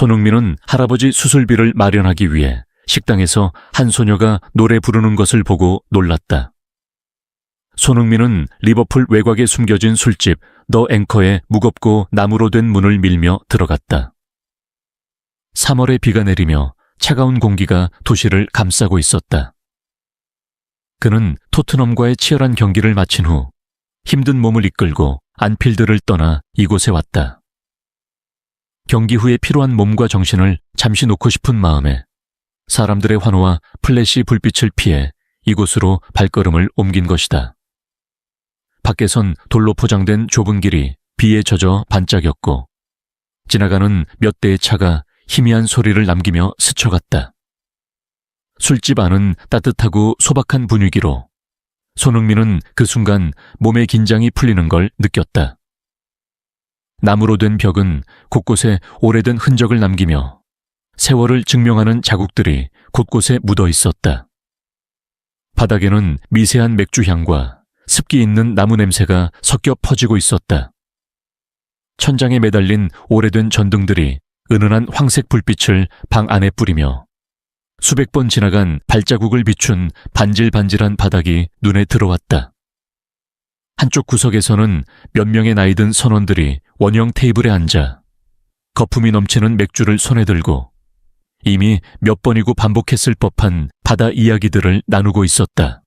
손흥민은 할아버지 수술비를 마련하기 위해 식당에서 한 소녀가 노래 부르는 것을 보고 놀랐다. 손흥민은 리버풀 외곽에 숨겨진 술집 더 앵커에 무겁고 나무로 된 문을 밀며 들어갔다. 3월에 비가 내리며 차가운 공기가 도시를 감싸고 있었다. 그는 토트넘과의 치열한 경기를 마친 후 힘든 몸을 이끌고 안필드를 떠나 이곳에 왔다. 경기 후에 피로한 몸과 정신을 잠시 놓고 싶은 마음에 사람들의 환호와 플래시 불빛을 피해 이곳으로 발걸음을 옮긴 것이다. 밖에선 돌로 포장된 좁은 길이 비에 젖어 반짝였고 지나가는 몇 대의 차가 희미한 소리를 남기며 스쳐갔다. 술집 안은 따뜻하고 소박한 분위기로 손흥민은 그 순간 몸의 긴장이 풀리는 걸 느꼈다. 나무로 된 벽은 곳곳에 오래된 흔적을 남기며 세월을 증명하는 자국들이 곳곳에 묻어 있었다. 바닥에는 미세한 맥주 향과 습기 있는 나무 냄새가 섞여 퍼지고 있었다. 천장에 매달린 오래된 전등들이 은은한 황색 불빛을 방 안에 뿌리며 수백 번 지나간 발자국을 비춘 반질반질한 바닥이 눈에 들어왔다. 한쪽 구석에서는 몇 명의 나이든 선원들이 원형 테이블에 앉아 거품이 넘치는 맥주를 손에 들고 이미 몇 번이고 반복했을 법한 바다 이야기들을 나누고 있었다.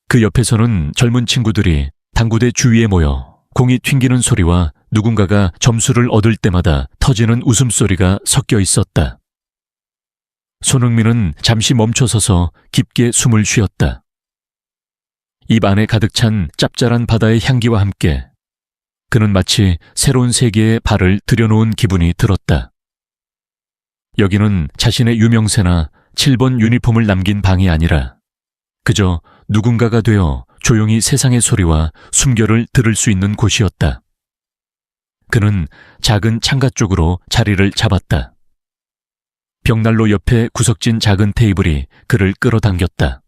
그 옆에서는 젊은 친구들이 당구대 주위에 모여 공이 튕기는 소리와 누군가가 점수를 얻을 때마다 터지는 웃음소리가 섞여 있었다. 손흥민은 잠시 멈춰서서 깊게 숨을 쉬었다. 입 안에 가득 찬 짭짤한 바다의 향기와 함께 그는 마치 새로운 세계에 발을 들여놓은 기분이 들었다. 여기는 자신의 유명세나 7번 유니폼을 남긴 방이 아니라 그저 누군가가 되어 조용히 세상의 소리와 숨결을 들을 수 있는 곳이었다. 그는 작은 창가 쪽으로 자리를 잡았다. 벽난로 옆에 구석진 작은 테이블이 그를 끌어당겼다.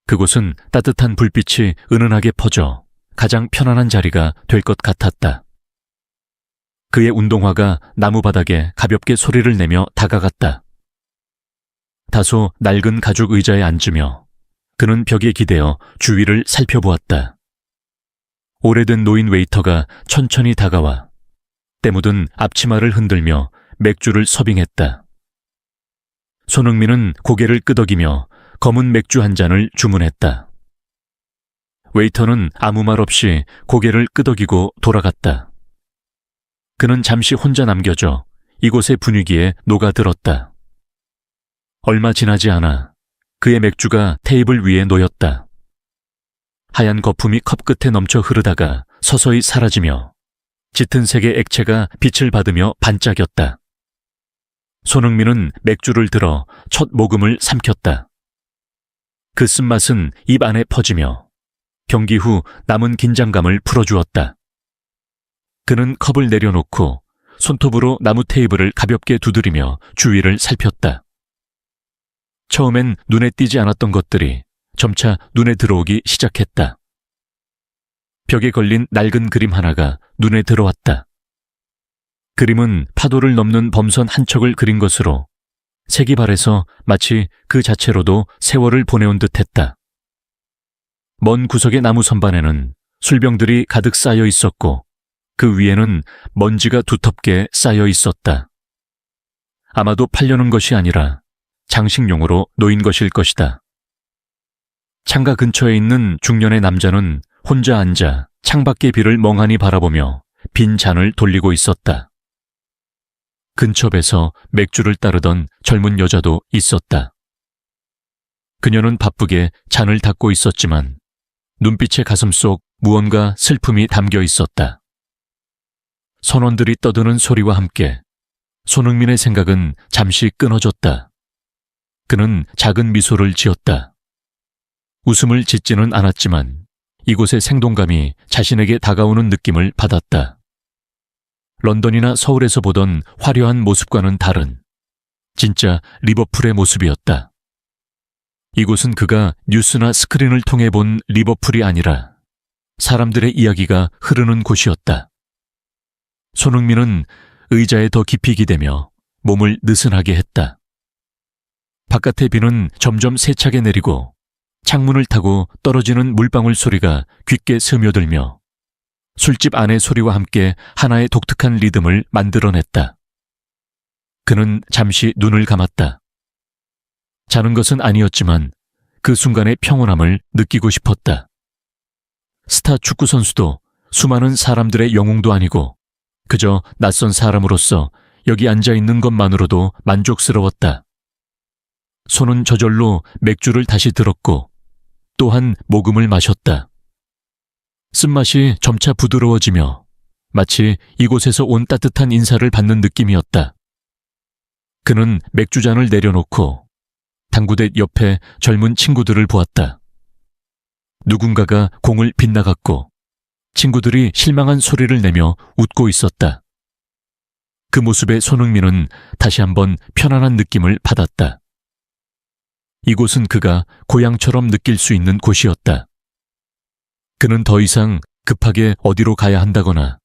그곳은 따뜻한 불빛이 은은하게 퍼져 가장 편안한 자리가 될 것 같았다. 그의 운동화가 나무 바닥에 가볍게 소리를 내며 다가갔다. 다소 낡은 가죽 의자에 앉으며 그는 벽에 기대어 주위를 살펴보았다. 오래된 노인 웨이터가 천천히 다가와 때 묻은 앞치마를 흔들며 맥주를 서빙했다. 손흥민은 고개를 끄덕이며 검은 맥주 한 잔을 주문했다. 웨이터는 아무 말 없이 고개를 끄덕이고 돌아갔다. 그는 잠시 혼자 남겨져 이곳의 분위기에 녹아들었다. 얼마 지나지 않아 그의 맥주가 테이블 위에 놓였다. 하얀 거품이 컵 끝에 넘쳐 흐르다가 서서히 사라지며 짙은 색의 액체가 빛을 받으며 반짝였다. 손흥민은 맥주를 들어 첫 모금을 삼켰다. 그 쓴맛은 입 안에 퍼지며 경기 후 남은 긴장감을 풀어주었다. 그는 컵을 내려놓고 손톱으로 나무 테이블을 가볍게 두드리며 주위를 살폈다. 처음엔 눈에 띄지 않았던 것들이 점차 눈에 들어오기 시작했다. 벽에 걸린 낡은 그림 하나가 눈에 들어왔다. 그림은 파도를 넘는 범선 한 척을 그린 것으로 색이 바래서 마치 그 자체로도 세월을 보내온 듯했다. 먼 구석의 나무 선반에는 술병들이 가득 쌓여 있었고 그 위에는 먼지가 두텁게 쌓여 있었다. 아마도 팔려는 것이 아니라 장식용으로 놓인 것일 것이다. 창가 근처에 있는 중년의 남자는 혼자 앉아 창밖의 비를 멍하니 바라보며 빈 잔을 돌리고 있었다. 근처에서 맥주를 따르던 젊은 여자도 있었다. 그녀는 바쁘게 잔을 닦고 있었지만 눈빛의 가슴 속 무언가 슬픔이 담겨 있었다. 선원들이 떠드는 소리와 함께 손흥민의 생각은 잠시 끊어졌다. 그는 작은 미소를 지었다. 웃음을 짓지는 않았지만 이곳의 생동감이 자신에게 다가오는 느낌을 받았다. 런던이나 서울에서 보던 화려한 모습과는 다른 진짜 리버풀의 모습이었다. 이곳은 그가 뉴스나 스크린을 통해 본 리버풀이 아니라 사람들의 이야기가 흐르는 곳이었다. 손흥민은 의자에 더 깊이 기대며 몸을 느슨하게 했다. 바깥의 비는 점점 세차게 내리고 창문을 타고 떨어지는 물방울 소리가 귓게 스며들며 술집 안의 소리와 함께 하나의 독특한 리듬을 만들어냈다. 그는 잠시 눈을 감았다. 자는 것은 아니었지만 그 순간의 평온함을 느끼고 싶었다. 스타 축구 선수도 수많은 사람들의 영웅도 아니고 그저 낯선 사람으로서 여기 앉아 있는 것만으로도 만족스러웠다. 손은 저절로 맥주를 다시 들었고 또한 모금을 마셨다. 쓴맛이 점차 부드러워지며 마치 이곳에서 온 따뜻한 인사를 받는 느낌이었다. 그는 맥주잔을 내려놓고 당구대 옆에 젊은 친구들을 보았다. 누군가가 공을 빗나갔고 친구들이 실망한 소리를 내며 웃고 있었다. 그 모습에 손흥민은 다시 한번 편안한 느낌을 받았다. 이곳은 그가 고향처럼 느낄 수 있는 곳이었다. 그는 더 이상 급하게 어디로 가야 한다거나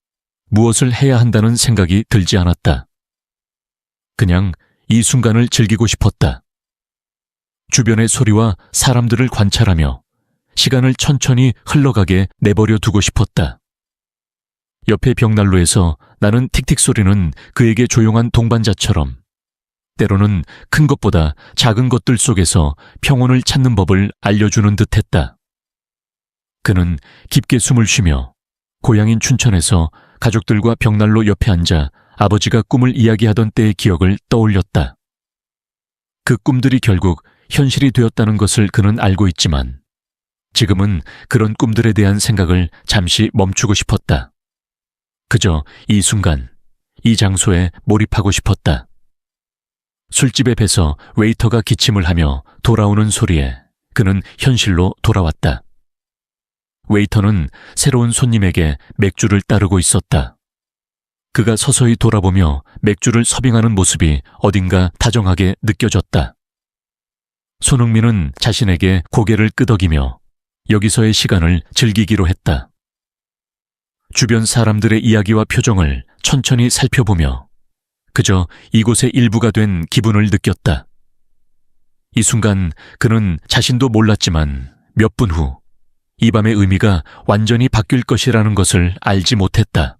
무엇을 해야 한다는 생각이 들지 않았다. 그냥 이 순간을 즐기고 싶었다. 주변의 소리와 사람들을 관찰하며 시간을 천천히 흘러가게 내버려 두고 싶었다. 옆의 벽난로에서 나는 틱틱 소리는 그에게 조용한 동반자처럼 때로는 큰 것보다 작은 것들 속에서 평온을 찾는 법을 알려주는 듯했다. 그는 깊게 숨을 쉬며 고향인 춘천에서 가족들과 벽난로 옆에 앉아 아버지가 꿈을 이야기하던 때의 기억을 떠올렸다. 그 꿈들이 결국 현실이 되었다는 것을 그는 알고 있지만 지금은 그런 꿈들에 대한 생각을 잠시 멈추고 싶었다. 그저 이 순간, 이 장소에 몰입하고 싶었다. 술집의 배서 웨이터가 기침을 하며 돌아오는 소리에 그는 현실로 돌아왔다. 웨이터는 새로운 손님에게 맥주를 따르고 있었다. 그가 서서히 돌아보며 맥주를 서빙하는 모습이 어딘가 다정하게 느껴졌다. 손흥민은 자신에게 고개를 끄덕이며 여기서의 시간을 즐기기로 했다. 주변 사람들의 이야기와 표정을 천천히 살펴보며 그저 이곳의 일부가 된 기분을 느꼈다. 이 순간 그는 자신도 몰랐지만 몇 분 후 이 밤의 의미가 완전히 바뀔 것이라는 것을 알지 못했다.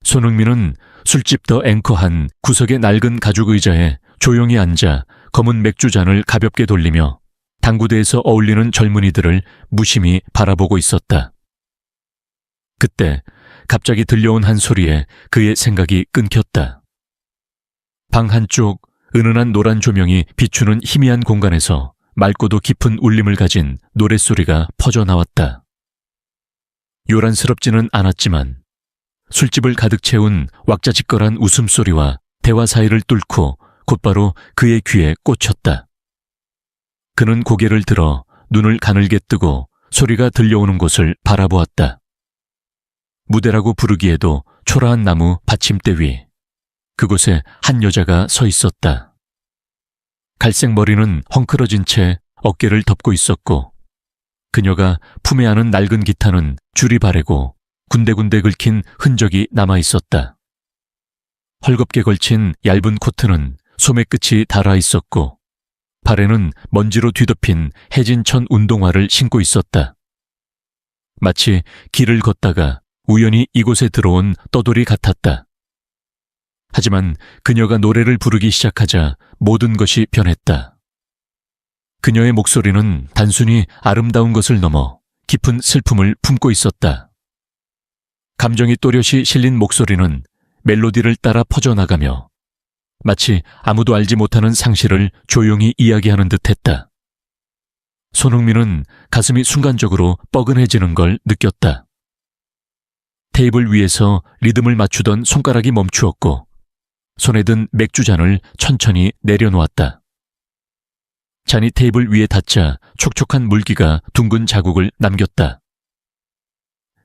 손흥민은 술집 더 앵커한 구석의 낡은 가죽 의자에 조용히 앉아 검은 맥주잔을 가볍게 돌리며 당구대에서 어울리는 젊은이들을 무심히 바라보고 있었다. 그때 갑자기 들려온 한 소리에 그의 생각이 끊겼다. 방 한쪽 은은한 노란 조명이 비추는 희미한 공간에서 맑고도 깊은 울림을 가진 노랫소리가 퍼져나왔다. 요란스럽지는 않았지만 술집을 가득 채운 왁자지껄한 웃음소리와 대화 사이를 뚫고 곧바로 그의 귀에 꽂혔다. 그는 고개를 들어 눈을 가늘게 뜨고 소리가 들려오는 곳을 바라보았다. 무대라고 부르기에도 초라한 나무 받침대 위, 그곳에 한 여자가 서 있었다. 갈색 머리는 헝클어진 채 어깨를 덮고 있었고 그녀가 품에 안은 낡은 기타는 줄이 바래고 군데군데 긁힌 흔적이 남아 있었다. 헐겁게 걸친 얇은 코트는 소매 끝이 닳아 있었고 발에는 먼지로 뒤덮인 해진천 운동화를 신고 있었다. 마치 길을 걷다가 우연히 이곳에 들어온 떠돌이 같았다. 하지만 그녀가 노래를 부르기 시작하자 모든 것이 변했다. 그녀의 목소리는 단순히 아름다운 것을 넘어 깊은 슬픔을 품고 있었다. 감정이 또렷이 실린 목소리는 멜로디를 따라 퍼져나가며 마치 아무도 알지 못하는 상실을 조용히 이야기하는 듯했다. 손흥민은 가슴이 순간적으로 뻐근해지는 걸 느꼈다. 테이블 위에서 리듬을 맞추던 손가락이 멈추었고 손에 든 맥주잔을 천천히 내려놓았다. 잔이 테이블 위에 닿자 촉촉한 물기가 둥근 자국을 남겼다.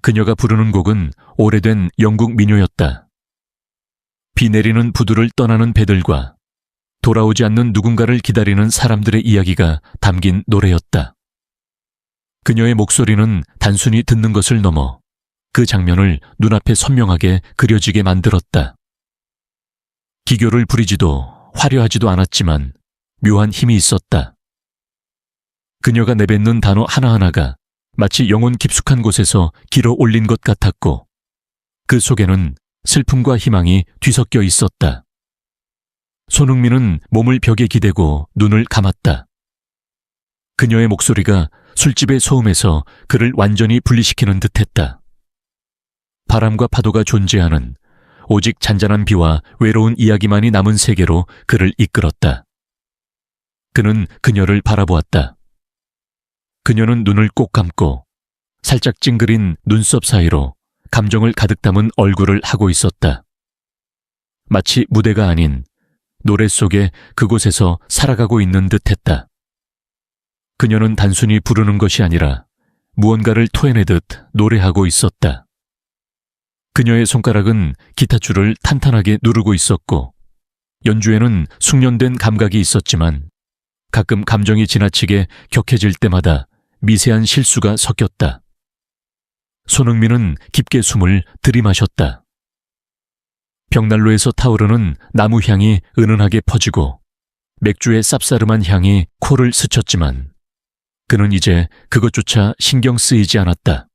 그녀가 부르는 곡은 오래된 영국 민요였다. 비 내리는 부두를 떠나는 배들과 돌아오지 않는 누군가를 기다리는 사람들의 이야기가 담긴 노래였다. 그녀의 목소리는 단순히 듣는 것을 넘어 그 장면을 눈앞에 선명하게 그려지게 만들었다. 기교를 부리지도 화려하지도 않았지만 묘한 힘이 있었다. 그녀가 내뱉는 단어 하나하나가 마치 영혼 깊숙한 곳에서 길어 올린 것 같았고 그 속에는 슬픔과 희망이 뒤섞여 있었다. 손흥민은 몸을 벽에 기대고 눈을 감았다. 그녀의 목소리가 술집의 소음에서 그를 완전히 분리시키는 듯했다. 바람과 파도가 존재하는 오직 잔잔한 비와 외로운 이야기만이 남은 세계로 그를 이끌었다. 그는 그녀를 바라보았다. 그녀는 눈을 꼭 감고 살짝 찡그린 눈썹 사이로 감정을 가득 담은 얼굴을 하고 있었다. 마치 무대가 아닌 노래 속에 그곳에서 살아가고 있는 듯했다. 그녀는 단순히 부르는 것이 아니라 무언가를 토해내듯 노래하고 있었다. 그녀의 손가락은 기타줄을 탄탄하게 누르고 있었고 연주에는 숙련된 감각이 있었지만 가끔 감정이 지나치게 격해질 때마다 미세한 실수가 섞였다. 손흥민은 깊게 숨을 들이마셨다. 벽난로에서 타오르는 나무 향이 은은하게 퍼지고 맥주의 쌉싸름한 향이 코를 스쳤지만 그는 이제 그것조차 신경 쓰이지 않았다.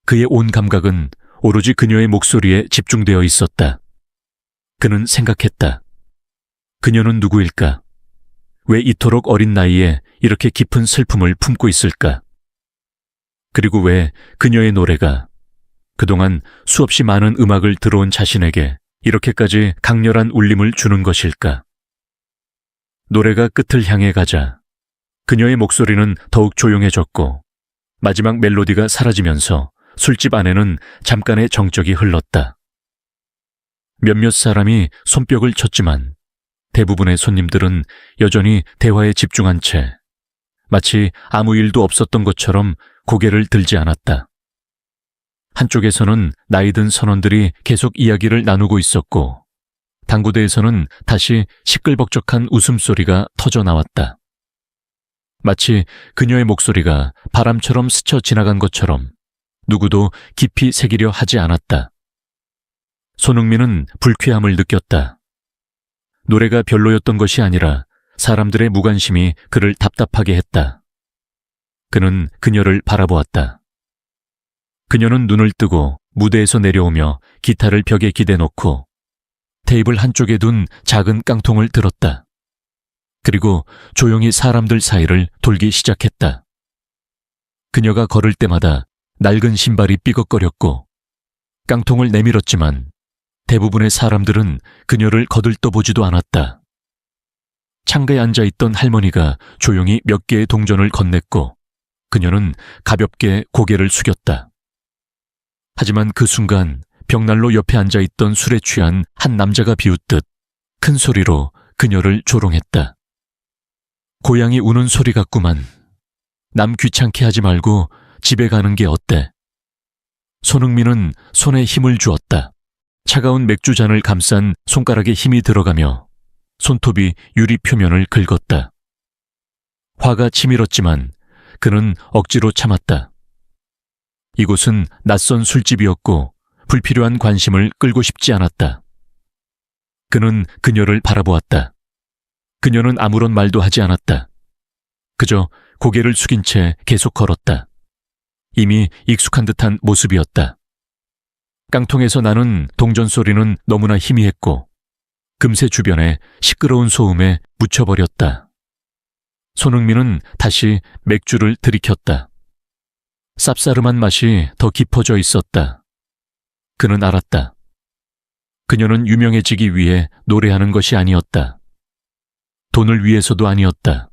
그의 온 감각은 오로지 그녀의 목소리에 집중되어 있었다. 그는 생각했다. 그녀는 누구일까? 왜 이토록 어린 나이에 이렇게 깊은 슬픔을 품고 있을까? 그리고 왜 그녀의 노래가 그동안 수없이 많은 음악을 들어온 자신에게 이렇게까지 강렬한 울림을 주는 것일까? 노래가 끝을 향해 가자 그녀의 목소리는 더욱 조용해졌고 마지막 멜로디가 사라지면서 술집 안에는 잠깐의 정적이 흘렀다. 몇몇 사람이 손뼉을 쳤지만 대부분의 손님들은 여전히 대화에 집중한 채 마치 아무 일도 없었던 것처럼 고개를 들지 않았다. 한쪽에서는 나이든 선원들이 계속 이야기를 나누고 있었고 당구대에서는 다시 시끌벅적한 웃음소리가 터져 나왔다. 마치 그녀의 목소리가 바람처럼 스쳐 지나간 것처럼 누구도 깊이 새기려 하지 않았다. 손흥민은 불쾌함을 느꼈다. 노래가 별로였던 것이 아니라 사람들의 무관심이 그를 답답하게 했다. 그는 그녀를 바라보았다. 그녀는 눈을 뜨고 무대에서 내려오며 기타를 벽에 기대놓고 테이블 한쪽에 둔 작은 깡통을 들었다. 그리고 조용히 사람들 사이를 돌기 시작했다. 그녀가 걸을 때마다 낡은 신발이 삐걱거렸고 깡통을 내밀었지만 대부분의 사람들은 그녀를 거들떠보지도 않았다. 창가에 앉아있던 할머니가 조용히 몇 개의 동전을 건넸고 그녀는 가볍게 고개를 숙였다. 하지만 그 순간 벽난로 옆에 앉아있던 술에 취한 한 남자가 비웃듯 큰 소리로 그녀를 조롱했다. 고양이 우는 소리 같구만. 남 귀찮게 하지 말고 집에 가는 게 어때? 손흥민은 손에 힘을 주었다. 차가운 맥주잔을 감싼 손가락에 힘이 들어가며 손톱이 유리 표면을 긁었다. 화가 치밀었지만 그는 억지로 참았다. 이곳은 낯선 술집이었고 불필요한 관심을 끌고 싶지 않았다. 그는 그녀를 바라보았다. 그녀는 아무런 말도 하지 않았다. 그저 고개를 숙인 채 계속 걸었다. 이미 익숙한 듯한 모습이었다. 깡통에서 나는 동전 소리는 너무나 희미했고 금세 주변에 시끄러운 소음에 묻혀버렸다. 손흥민은 다시 맥주를 들이켰다. 쌉싸름한 맛이 더 깊어져 있었다. 그는 알았다. 그녀는 유명해지기 위해 노래하는 것이 아니었다. 돈을 위해서도 아니었다.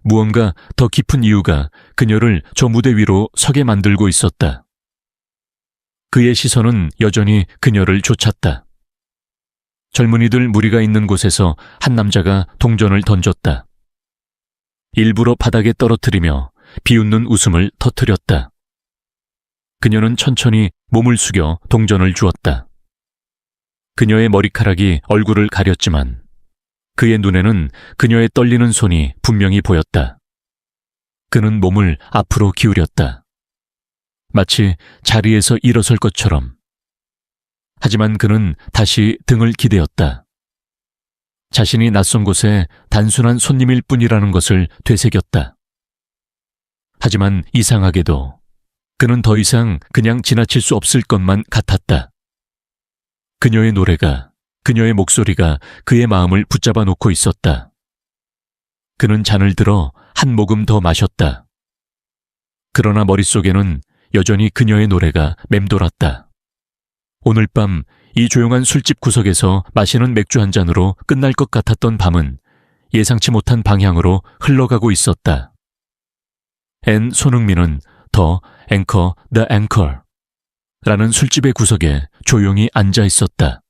무언가 더 깊은 이유가 그녀를 저 무대 위로 서게 만들고 있었다. 그의 시선은 여전히 그녀를 쫓았다. 젊은이들 무리가 있는 곳에서 한 남자가 동전을 던졌다. 일부러 바닥에 떨어뜨리며 비웃는 웃음을 터뜨렸다. 그녀는 천천히 몸을 숙여 동전을 주었다. 그녀의 머리카락이 얼굴을 가렸지만 그의 눈에는 그녀의 떨리는 손이 분명히 보였다. 그는 몸을 앞으로 기울였다. 마치 자리에서 일어설 것처럼. 하지만 그는 다시 등을 기대었다. 자신이 낯선 곳에 단순한 손님일 뿐이라는 것을 되새겼다. 하지만 이상하게도 그는 더 이상 그냥 지나칠 수 없을 것만 같았다. 그녀의 노래가, 그녀의 목소리가 그의 마음을 붙잡아 놓고 있었다. 그는 잔을 들어 한 모금 더 마셨다. 그러나 머릿속에는 여전히 그녀의 노래가 맴돌았다. 오늘 밤 이 조용한 술집 구석에서 마시는 맥주 한 잔으로 끝날 것 같았던 밤은 예상치 못한 방향으로 흘러가고 있었다. 앤 손흥민은 더 앵커, The Anchor 라는 술집의 구석에 조용히 앉아 있었다.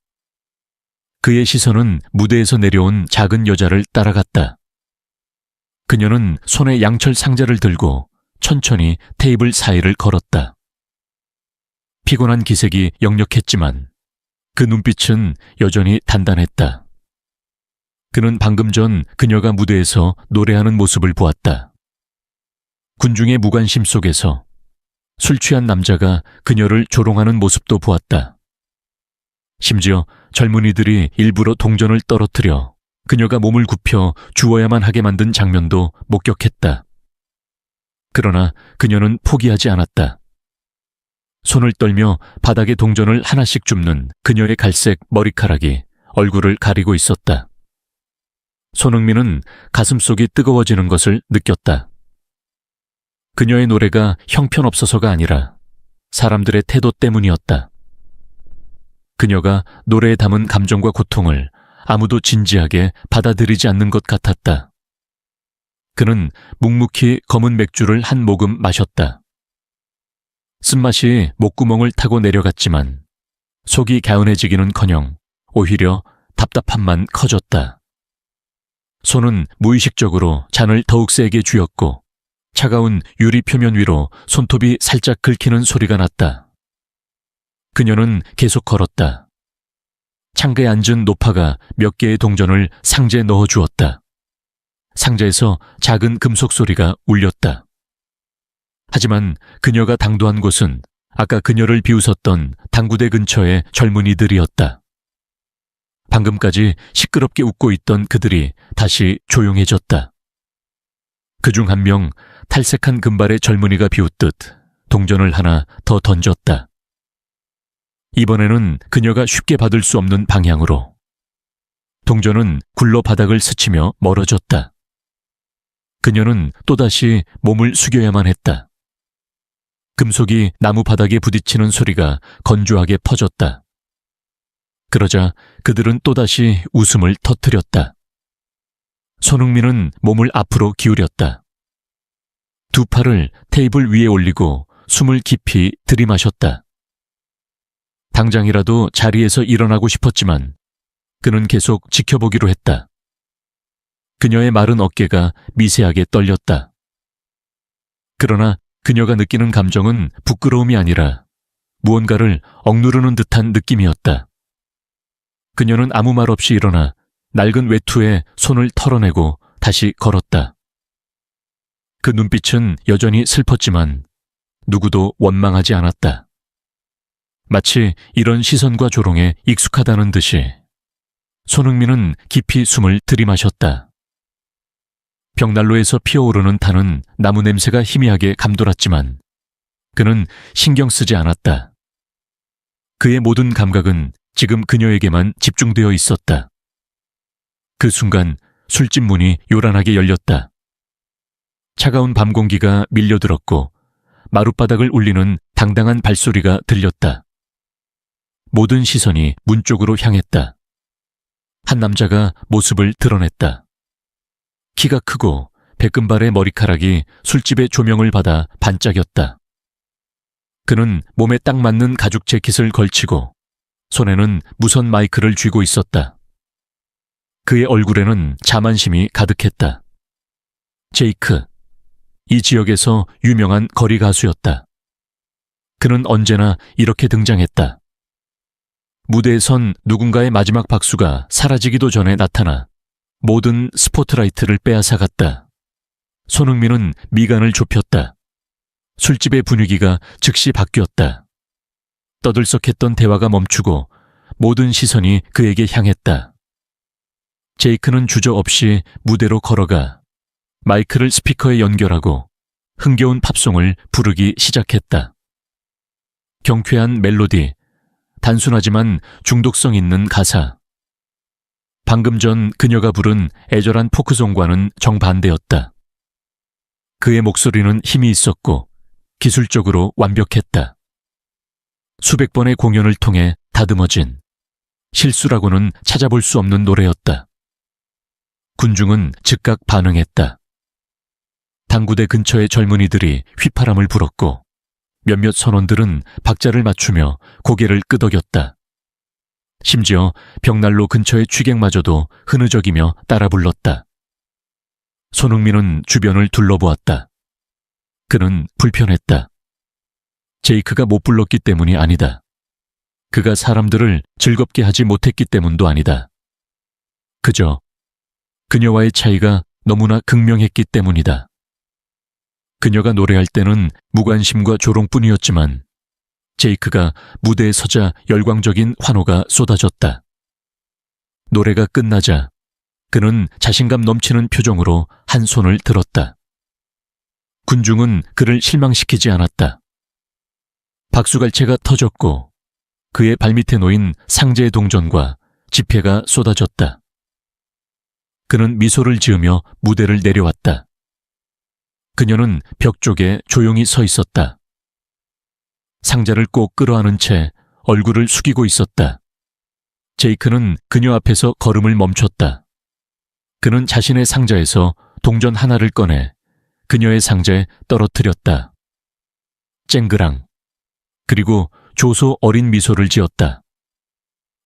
그의 시선은 무대에서 내려온 작은 여자를 따라갔다. 그녀는 손에 양철 상자를 들고 천천히 테이블 사이를 걸었다. 피곤한 기색이 역력했지만 그 눈빛은 여전히 단단했다. 그는 방금 전 그녀가 무대에서 노래하는 모습을 보았다. 군중의 무관심 속에서 술 취한 남자가 그녀를 조롱하는 모습도 보았다. 심지어 젊은이들이 일부러 동전을 떨어뜨려 그녀가 몸을 굽혀 주워야만 하게 만든 장면도 목격했다. 그러나 그녀는 포기하지 않았다. 손을 떨며 바닥에 동전을 하나씩 줍는 그녀의 갈색 머리카락이 얼굴을 가리고 있었다. 손흥민은 가슴속이 뜨거워지는 것을 느꼈다. 그녀의 노래가 형편없어서가 아니라 사람들의 태도 때문이었다. 그녀가 노래에 담은 감정과 고통을 아무도 진지하게 받아들이지 않는 것 같았다. 그는 묵묵히 검은 맥주를 한 모금 마셨다. 쓴맛이 목구멍을 타고 내려갔지만 속이 개운해지기는커녕 오히려 답답함만 커졌다. 손은 무의식적으로 잔을 더욱 세게 쥐었고 차가운 유리 표면 위로 손톱이 살짝 긁히는 소리가 났다. 그녀는 계속 걸었다. 창가에 앉은 노파가 몇 개의 동전을 상자에 넣어 주었다. 상자에서 작은 금속 소리가 울렸다. 하지만 그녀가 당도한 곳은 아까 그녀를 비웃었던 당구대 근처의 젊은이들이었다. 방금까지 시끄럽게 웃고 있던 그들이 다시 조용해졌다. 그중 한 명 탈색한 금발의 젊은이가 비웃듯 동전을 하나 더 던졌다. 이번에는 그녀가 쉽게 받을 수 없는 방향으로. 동전은 굴러 바닥을 스치며 멀어졌다. 그녀는 또다시 몸을 숙여야만 했다. 금속이 나무 바닥에 부딪히는 소리가 건조하게 퍼졌다. 그러자 그들은 또다시 웃음을 터뜨렸다. 손흥민은 몸을 앞으로 기울였다. 두 팔을 테이블 위에 올리고 숨을 깊이 들이마셨다. 당장이라도 자리에서 일어나고 싶었지만 그는 계속 지켜보기로 했다. 그녀의 마른 어깨가 미세하게 떨렸다. 그러나 그녀가 느끼는 감정은 부끄러움이 아니라 무언가를 억누르는 듯한 느낌이었다. 그녀는 아무 말 없이 일어나 낡은 외투에 손을 털어내고 다시 걸었다. 그 눈빛은 여전히 슬펐지만 누구도 원망하지 않았다. 마치 이런 시선과 조롱에 익숙하다는 듯이 손흥민은 깊이 숨을 들이마셨다. 벽난로에서 피어오르는 타는 나무 냄새가 희미하게 감돌았지만 그는 신경 쓰지 않았다. 그의 모든 감각은 지금 그녀에게만 집중되어 있었다. 그 순간 술집 문이 요란하게 열렸다. 차가운 밤 공기가 밀려들었고 마룻바닥을 울리는 당당한 발소리가 들렸다. 모든 시선이 문 쪽으로 향했다. 한 남자가 모습을 드러냈다. 키가 크고 백금발의 머리카락이 술집의 조명을 받아 반짝였다. 그는 몸에 딱 맞는 가죽 재킷을 걸치고 손에는 무선 마이크를 쥐고 있었다. 그의 얼굴에는 자만심이 가득했다. 제이크, 이 지역에서 유명한 거리 가수였다. 그는 언제나 이렇게 등장했다. 무대에 선 누군가의 마지막 박수가 사라지기도 전에 나타나 모든 스포트라이트를 빼앗아갔다. 손흥민은 미간을 좁혔다. 술집의 분위기가 즉시 바뀌었다. 떠들썩했던 대화가 멈추고 모든 시선이 그에게 향했다. 제이크는 주저없이 무대로 걸어가 마이크를 스피커에 연결하고 흥겨운 팝송을 부르기 시작했다. 경쾌한 멜로디, 단순하지만 중독성 있는 가사. 방금 전 그녀가 부른 애절한 포크송과는 정반대였다. 그의 목소리는 힘이 있었고 기술적으로 완벽했다. 수백 번의 공연을 통해 다듬어진 실수라고는 찾아볼 수 없는 노래였다. 군중은 즉각 반응했다. 당구대 근처의 젊은이들이 휘파람을 불었고 몇몇 선원들은 박자를 맞추며 고개를 끄덕였다. 심지어 벽난로 근처의 취객마저도 흐느적이며 따라 불렀다. 손흥민은 주변을 둘러보았다. 그는 불편했다. 제이크가 못 불렀기 때문이 아니다. 그가 사람들을 즐겁게 하지 못했기 때문도 아니다. 그저 그녀와의 차이가 너무나 극명했기 때문이다. 그녀가 노래할 때는 무관심과 조롱뿐이었지만 제이크가 무대에 서자 열광적인 환호가 쏟아졌다. 노래가 끝나자 그는 자신감 넘치는 표정으로 한 손을 들었다. 군중은 그를 실망시키지 않았다. 박수갈채가 터졌고 그의 발밑에 놓인 상제의 동전과 지폐가 쏟아졌다. 그는 미소를 지으며 무대를 내려왔다. 그녀는 벽 쪽에 조용히 서 있었다. 상자를 꼭 끌어안은 채 얼굴을 숙이고 있었다. 제이크는 그녀 앞에서 걸음을 멈췄다. 그는 자신의 상자에서 동전 하나를 꺼내 그녀의 상자에 떨어뜨렸다. 쨍그랑. 그리고 조소 어린 미소를 지었다.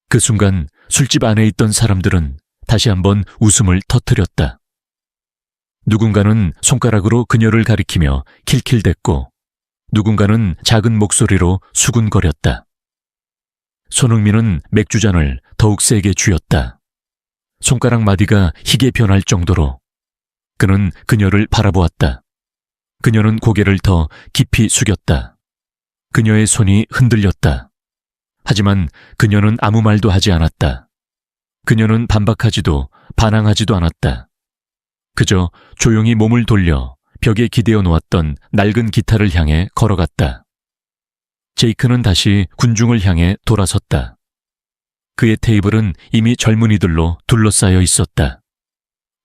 그 순간 술집 안에 있던 사람들은 다시 한번 웃음을 터뜨렸다. 누군가는 손가락으로 그녀를 가리키며 킬킬댔고 누군가는 작은 목소리로 수군거렸다. 손흥민은 맥주잔을 더욱 세게 쥐었다. 손가락 마디가 희게 변할 정도로. 그는 그녀를 바라보았다. 그녀는 고개를 더 깊이 숙였다. 그녀의 손이 흔들렸다. 하지만 그녀는 아무 말도 하지 않았다. 그녀는 반박하지도 반항하지도 않았다. 그저 조용히 몸을 돌려 벽에 기대어 놓았던 낡은 기타를 향해 걸어갔다. 제이크는 다시 군중을 향해 돌아섰다. 그의 테이블은 이미 젊은이들로 둘러싸여 있었다.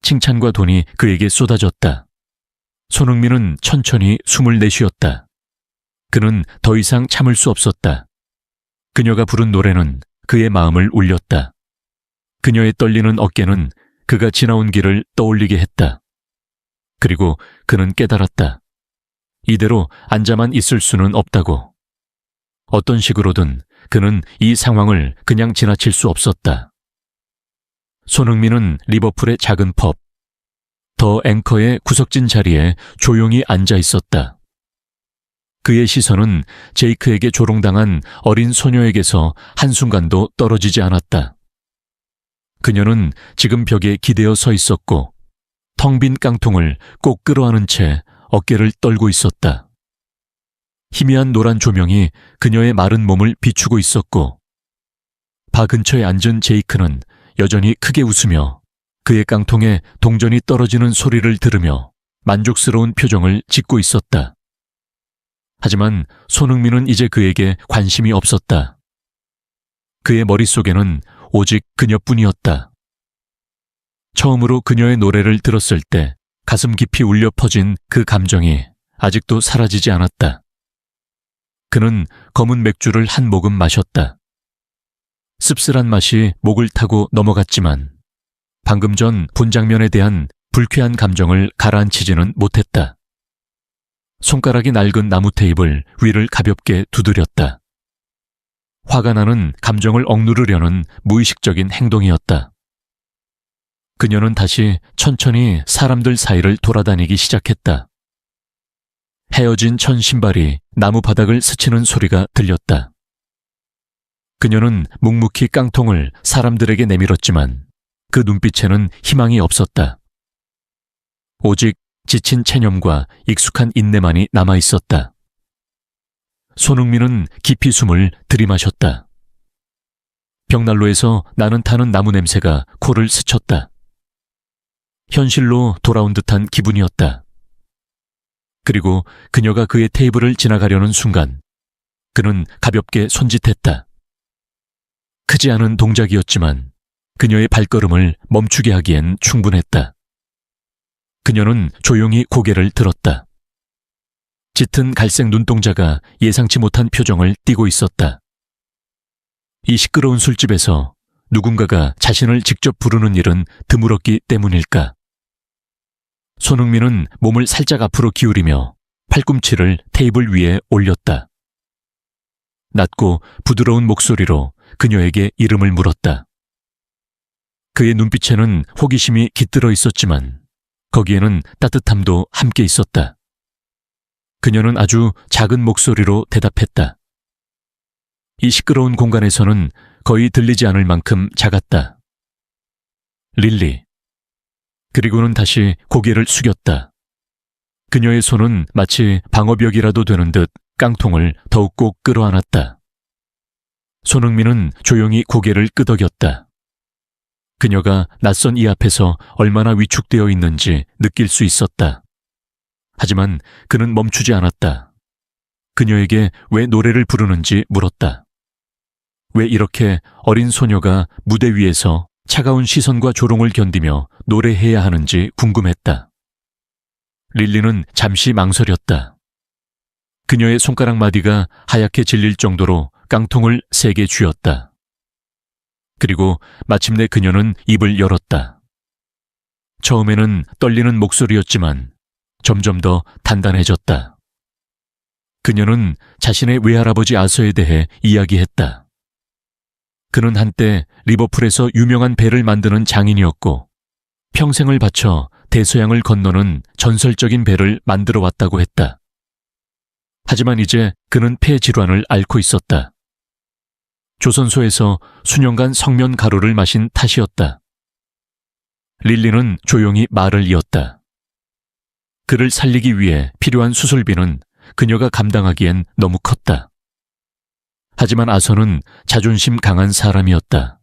칭찬과 돈이 그에게 쏟아졌다. 손흥민은 천천히 숨을 내쉬었다. 그는 더 이상 참을 수 없었다. 그녀가 부른 노래는 그의 마음을 울렸다. 그녀의 떨리는 어깨는 그가 지나온 길을 떠올리게 했다. 그리고 그는 깨달았다. 이대로 앉아만 있을 수는 없다고. 어떤 식으로든 그는 이 상황을 그냥 지나칠 수 없었다. 손흥민은 리버풀의 작은 펍, 더 앵커의 구석진 자리에 조용히 앉아 있었다. 그의 시선은 제이크에게 조롱당한 어린 소녀에게서 한순간도 떨어지지 않았다. 그녀는 지금 벽에 기대어 서 있었고 텅 빈 깡통을 꼭 끌어안은 채 어깨를 떨고 있었다. 희미한 노란 조명이 그녀의 마른 몸을 비추고 있었고 바 근처에 앉은 제이크는 여전히 크게 웃으며 그의 깡통에 동전이 떨어지는 소리를 들으며 만족스러운 표정을 짓고 있었다. 하지만 손흥민은 이제 그에게 관심이 없었다. 그의 머릿속에는 오직 그녀뿐이었다. 처음으로 그녀의 노래를 들었을 때 가슴 깊이 울려 퍼진 그 감정이 아직도 사라지지 않았다. 그는 검은 맥주를 한 모금 마셨다. 씁쓸한 맛이 목을 타고 넘어갔지만 방금 전 본 장면에 대한 불쾌한 감정을 가라앉히지는 못했다. 손가락이 낡은 나무 테이블 위를 가볍게 두드렸다. 화가 나는 감정을 억누르려는 무의식적인 행동이었다. 그녀는 다시 천천히 사람들 사이를 돌아다니기 시작했다. 헤어진 천 신발이 나무 바닥을 스치는 소리가 들렸다. 그녀는 묵묵히 깡통을 사람들에게 내밀었지만 그 눈빛에는 희망이 없었다. 오직 지친 체념과 익숙한 인내만이 남아있었다. 손흥민은 깊이 숨을 들이마셨다. 벽난로에서 나는 타는 나무 냄새가 코를 스쳤다. 현실로 돌아온 듯한 기분이었다. 그리고 그녀가 그의 테이블을 지나가려는 순간 그는 가볍게 손짓했다. 크지 않은 동작이었지만 그녀의 발걸음을 멈추게 하기엔 충분했다. 그녀는 조용히 고개를 들었다. 짙은 갈색 눈동자가 예상치 못한 표정을 띠고 있었다. 이 시끄러운 술집에서 누군가가 자신을 직접 부르는 일은 드물었기 때문일까? 손흥민은 몸을 살짝 앞으로 기울이며 팔꿈치를 테이블 위에 올렸다. 낮고 부드러운 목소리로 그녀에게 이름을 물었다. 그의 눈빛에는 호기심이 깃들어 있었지만 거기에는 따뜻함도 함께 있었다. 그녀는 아주 작은 목소리로 대답했다. 이 시끄러운 공간에서는 거의 들리지 않을 만큼 작았다. 릴리. 그리고는 다시 고개를 숙였다. 그녀의 손은 마치 방어벽이라도 되는 듯 깡통을 더욱 꼭 끌어안았다. 손흥민은 조용히 고개를 끄덕였다. 그녀가 낯선 이 앞에서 얼마나 위축되어 있는지 느낄 수 있었다. 하지만 그는 멈추지 않았다. 그녀에게 왜 노래를 부르는지 물었다. 왜 이렇게 어린 소녀가 무대 위에서 차가운 시선과 조롱을 견디며 노래해야 하는지 궁금했다. 릴리는 잠시 망설였다. 그녀의 손가락 마디가 하얗게 질릴 정도로 깡통을 세게 쥐었다. 그리고 마침내 그녀는 입을 열었다. 처음에는 떨리는 목소리였지만 점점 더 단단해졌다. 그녀는 자신의 외할아버지 아서에 대해 이야기했다. 그는 한때 리버풀에서 유명한 배를 만드는 장인이었고 평생을 바쳐 대서양을 건너는 전설적인 배를 만들어 왔다고 했다. 하지만 이제 그는 폐질환을 앓고 있었다. 조선소에서 수년간 성면 가루를 마신 탓이었다. 릴리는 조용히 말을 이었다. 그를 살리기 위해 필요한 수술비는 그녀가 감당하기엔 너무 컸다. 하지만 아서는 자존심 강한 사람이었다.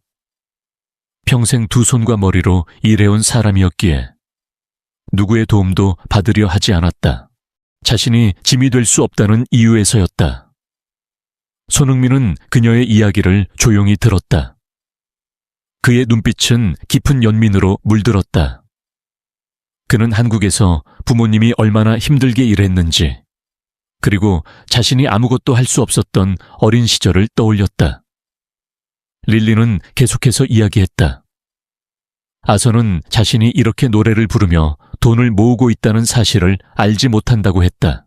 평생 두 손과 머리로 일해온 사람이었기에 누구의 도움도 받으려 하지 않았다. 자신이 짐이 될 수 없다는 이유에서였다. 손흥민은 그녀의 이야기를 조용히 들었다. 그의 눈빛은 깊은 연민으로 물들었다. 그는 한국에서 부모님이 얼마나 힘들게 일했는지, 그리고 자신이 아무것도 할 수 없었던 어린 시절을 떠올렸다. 릴리는 계속해서 이야기했다. 아서는 자신이 이렇게 노래를 부르며 돈을 모으고 있다는 사실을 알지 못한다고 했다.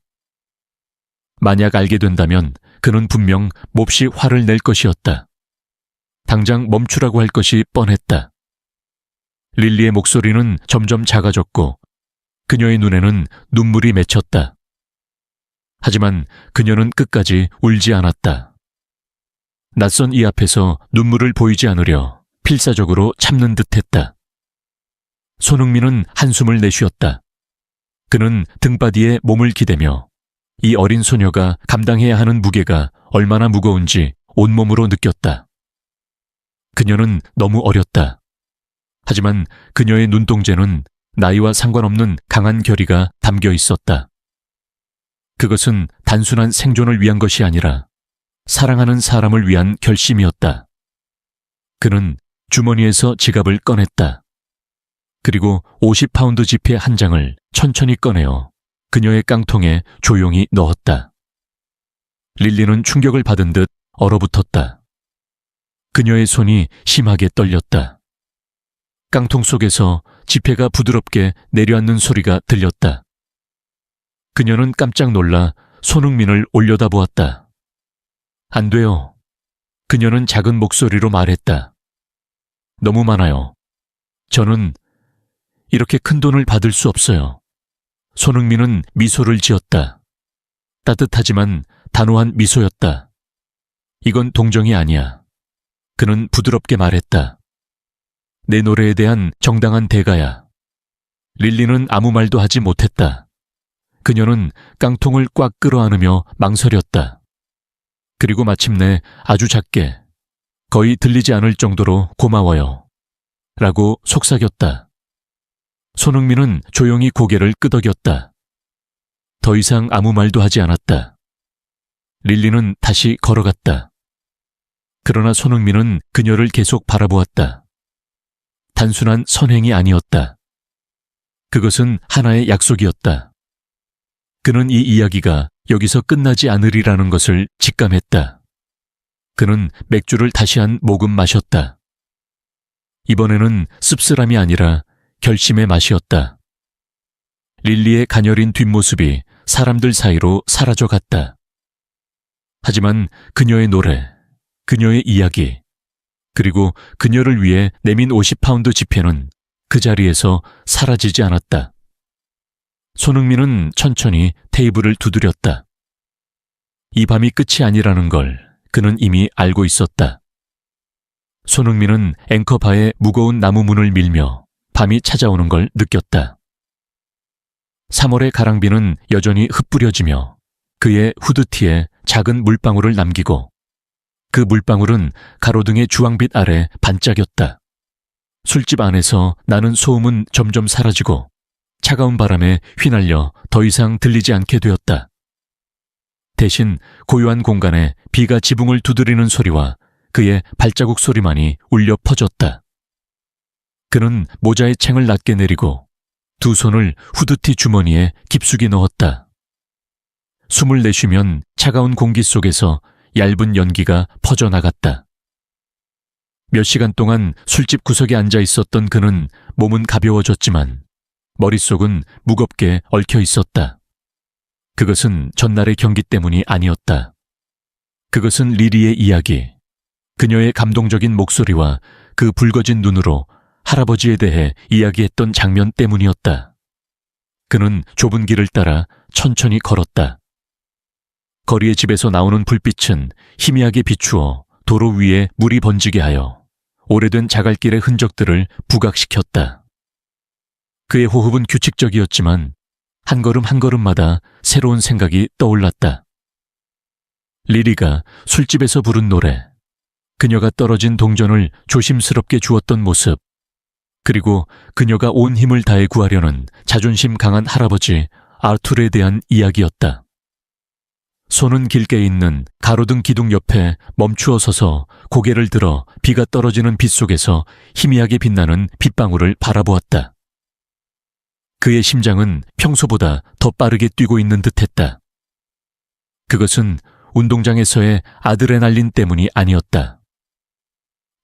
만약 알게 된다면 그는 분명 몹시 화를 낼 것이었다. 당장 멈추라고 할 것이 뻔했다. 릴리의 목소리는 점점 작아졌고 그녀의 눈에는 눈물이 맺혔다. 하지만 그녀는 끝까지 울지 않았다. 낯선 이 앞에서 눈물을 보이지 않으려 필사적으로 참는 듯했다. 손흥민은 한숨을 내쉬었다. 그는 등바디에 몸을 기대며 이 어린 소녀가 감당해야 하는 무게가 얼마나 무거운지 온몸으로 느꼈다. 그녀는 너무 어렸다. 하지만 그녀의 눈동자는 나이와 상관없는 강한 결의가 담겨 있었다. 그것은 단순한 생존을 위한 것이 아니라 사랑하는 사람을 위한 결심이었다. 그는 주머니에서 지갑을 꺼냈다. 그리고 50파운드 지폐 한 장을 천천히 꺼내어 그녀의 깡통에 조용히 넣었다. 릴리는 충격을 받은 듯 얼어붙었다. 그녀의 손이 심하게 떨렸다. 깡통 속에서 지폐가 부드럽게 내려앉는 소리가 들렸다. 그녀는 깜짝 놀라 손흥민을 올려다보았다. 안 돼요. 그녀는 작은 목소리로 말했다. 너무 많아요. 저는 이렇게 큰 돈을 받을 수 없어요. 손흥민은 미소를 지었다. 따뜻하지만 단호한 미소였다. 이건 동정이 아니야. 그는 부드럽게 말했다. 내 노래에 대한 정당한 대가야. 릴리는 아무 말도 하지 못했다. 그녀는 깡통을 꽉 끌어안으며 망설였다. 그리고 마침내 아주 작게 거의 들리지 않을 정도로 고마워요. 라고 속삭였다. 손흥민은 조용히 고개를 끄덕였다. 더 이상 아무 말도 하지 않았다. 릴리는 다시 걸어갔다. 그러나 손흥민은 그녀를 계속 바라보았다. 단순한 선행이 아니었다. 그것은 하나의 약속이었다. 그는 이 이야기가 여기서 끝나지 않으리라는 것을 직감했다. 그는 맥주를 다시 한 모금 마셨다. 이번에는 씁쓸함이 아니라 결심의 맛이었다. 릴리의 가녀린 뒷모습이 사람들 사이로 사라져갔다. 하지만 그녀의 노래, 그녀의 이야기, 그리고 그녀를 위해 내민 50파운드 지폐는 그 자리에서 사라지지 않았다. 손흥민은 천천히 테이블을 두드렸다. 이 밤이 끝이 아니라는 걸 그는 이미 알고 있었다. 손흥민은 앵커바의 무거운 나무 문을 밀며 밤이 찾아오는 걸 느꼈다. 3월의 가랑비는 여전히 흩뿌려지며 그의 후드티에 작은 물방울을 남기고 그 물방울은 가로등의 주황빛 아래 반짝였다. 술집 안에서 나는 소음은 점점 사라지고 차가운 바람에 휘날려 더 이상 들리지 않게 되었다. 대신 고요한 공간에 비가 지붕을 두드리는 소리와 그의 발자국 소리만이 울려 퍼졌다. 그는 모자의 챙을 낮게 내리고 두 손을 후드티 주머니에 깊숙이 넣었다. 숨을 내쉬면 차가운 공기 속에서 얇은 연기가 퍼져나갔다. 몇 시간 동안 술집 구석에 앉아 있었던 그는 몸은 가벼워졌지만 머릿속은 무겁게 얽혀 있었다. 그것은 전날의 경기 때문이 아니었다. 그것은 리리의 이야기, 그녀의 감동적인 목소리와 그 붉어진 눈으로 할아버지에 대해 이야기했던 장면 때문이었다. 그는 좁은 길을 따라 천천히 걸었다. 거리의 집에서 나오는 불빛은 희미하게 비추어 도로 위에 물이 번지게 하여 오래된 자갈길의 흔적들을 부각시켰다. 그의 호흡은 규칙적이었지만 한 걸음 한 걸음마다 새로운 생각이 떠올랐다. 리리가 술집에서 부른 노래, 그녀가 떨어진 동전을 조심스럽게 주었던 모습, 그리고 그녀가 온 힘을 다해 구하려는 자존심 강한 할아버지 아르툴에 대한 이야기였다. 손은 길게 있는 가로등 기둥 옆에 멈추어 서서 고개를 들어 비가 떨어지는 빛 속에서 희미하게 빛나는 빗방울을 바라보았다. 그의 심장은 평소보다 더 빠르게 뛰고 있는 듯했다. 그것은 운동장에서의 아드레날린 때문이 아니었다.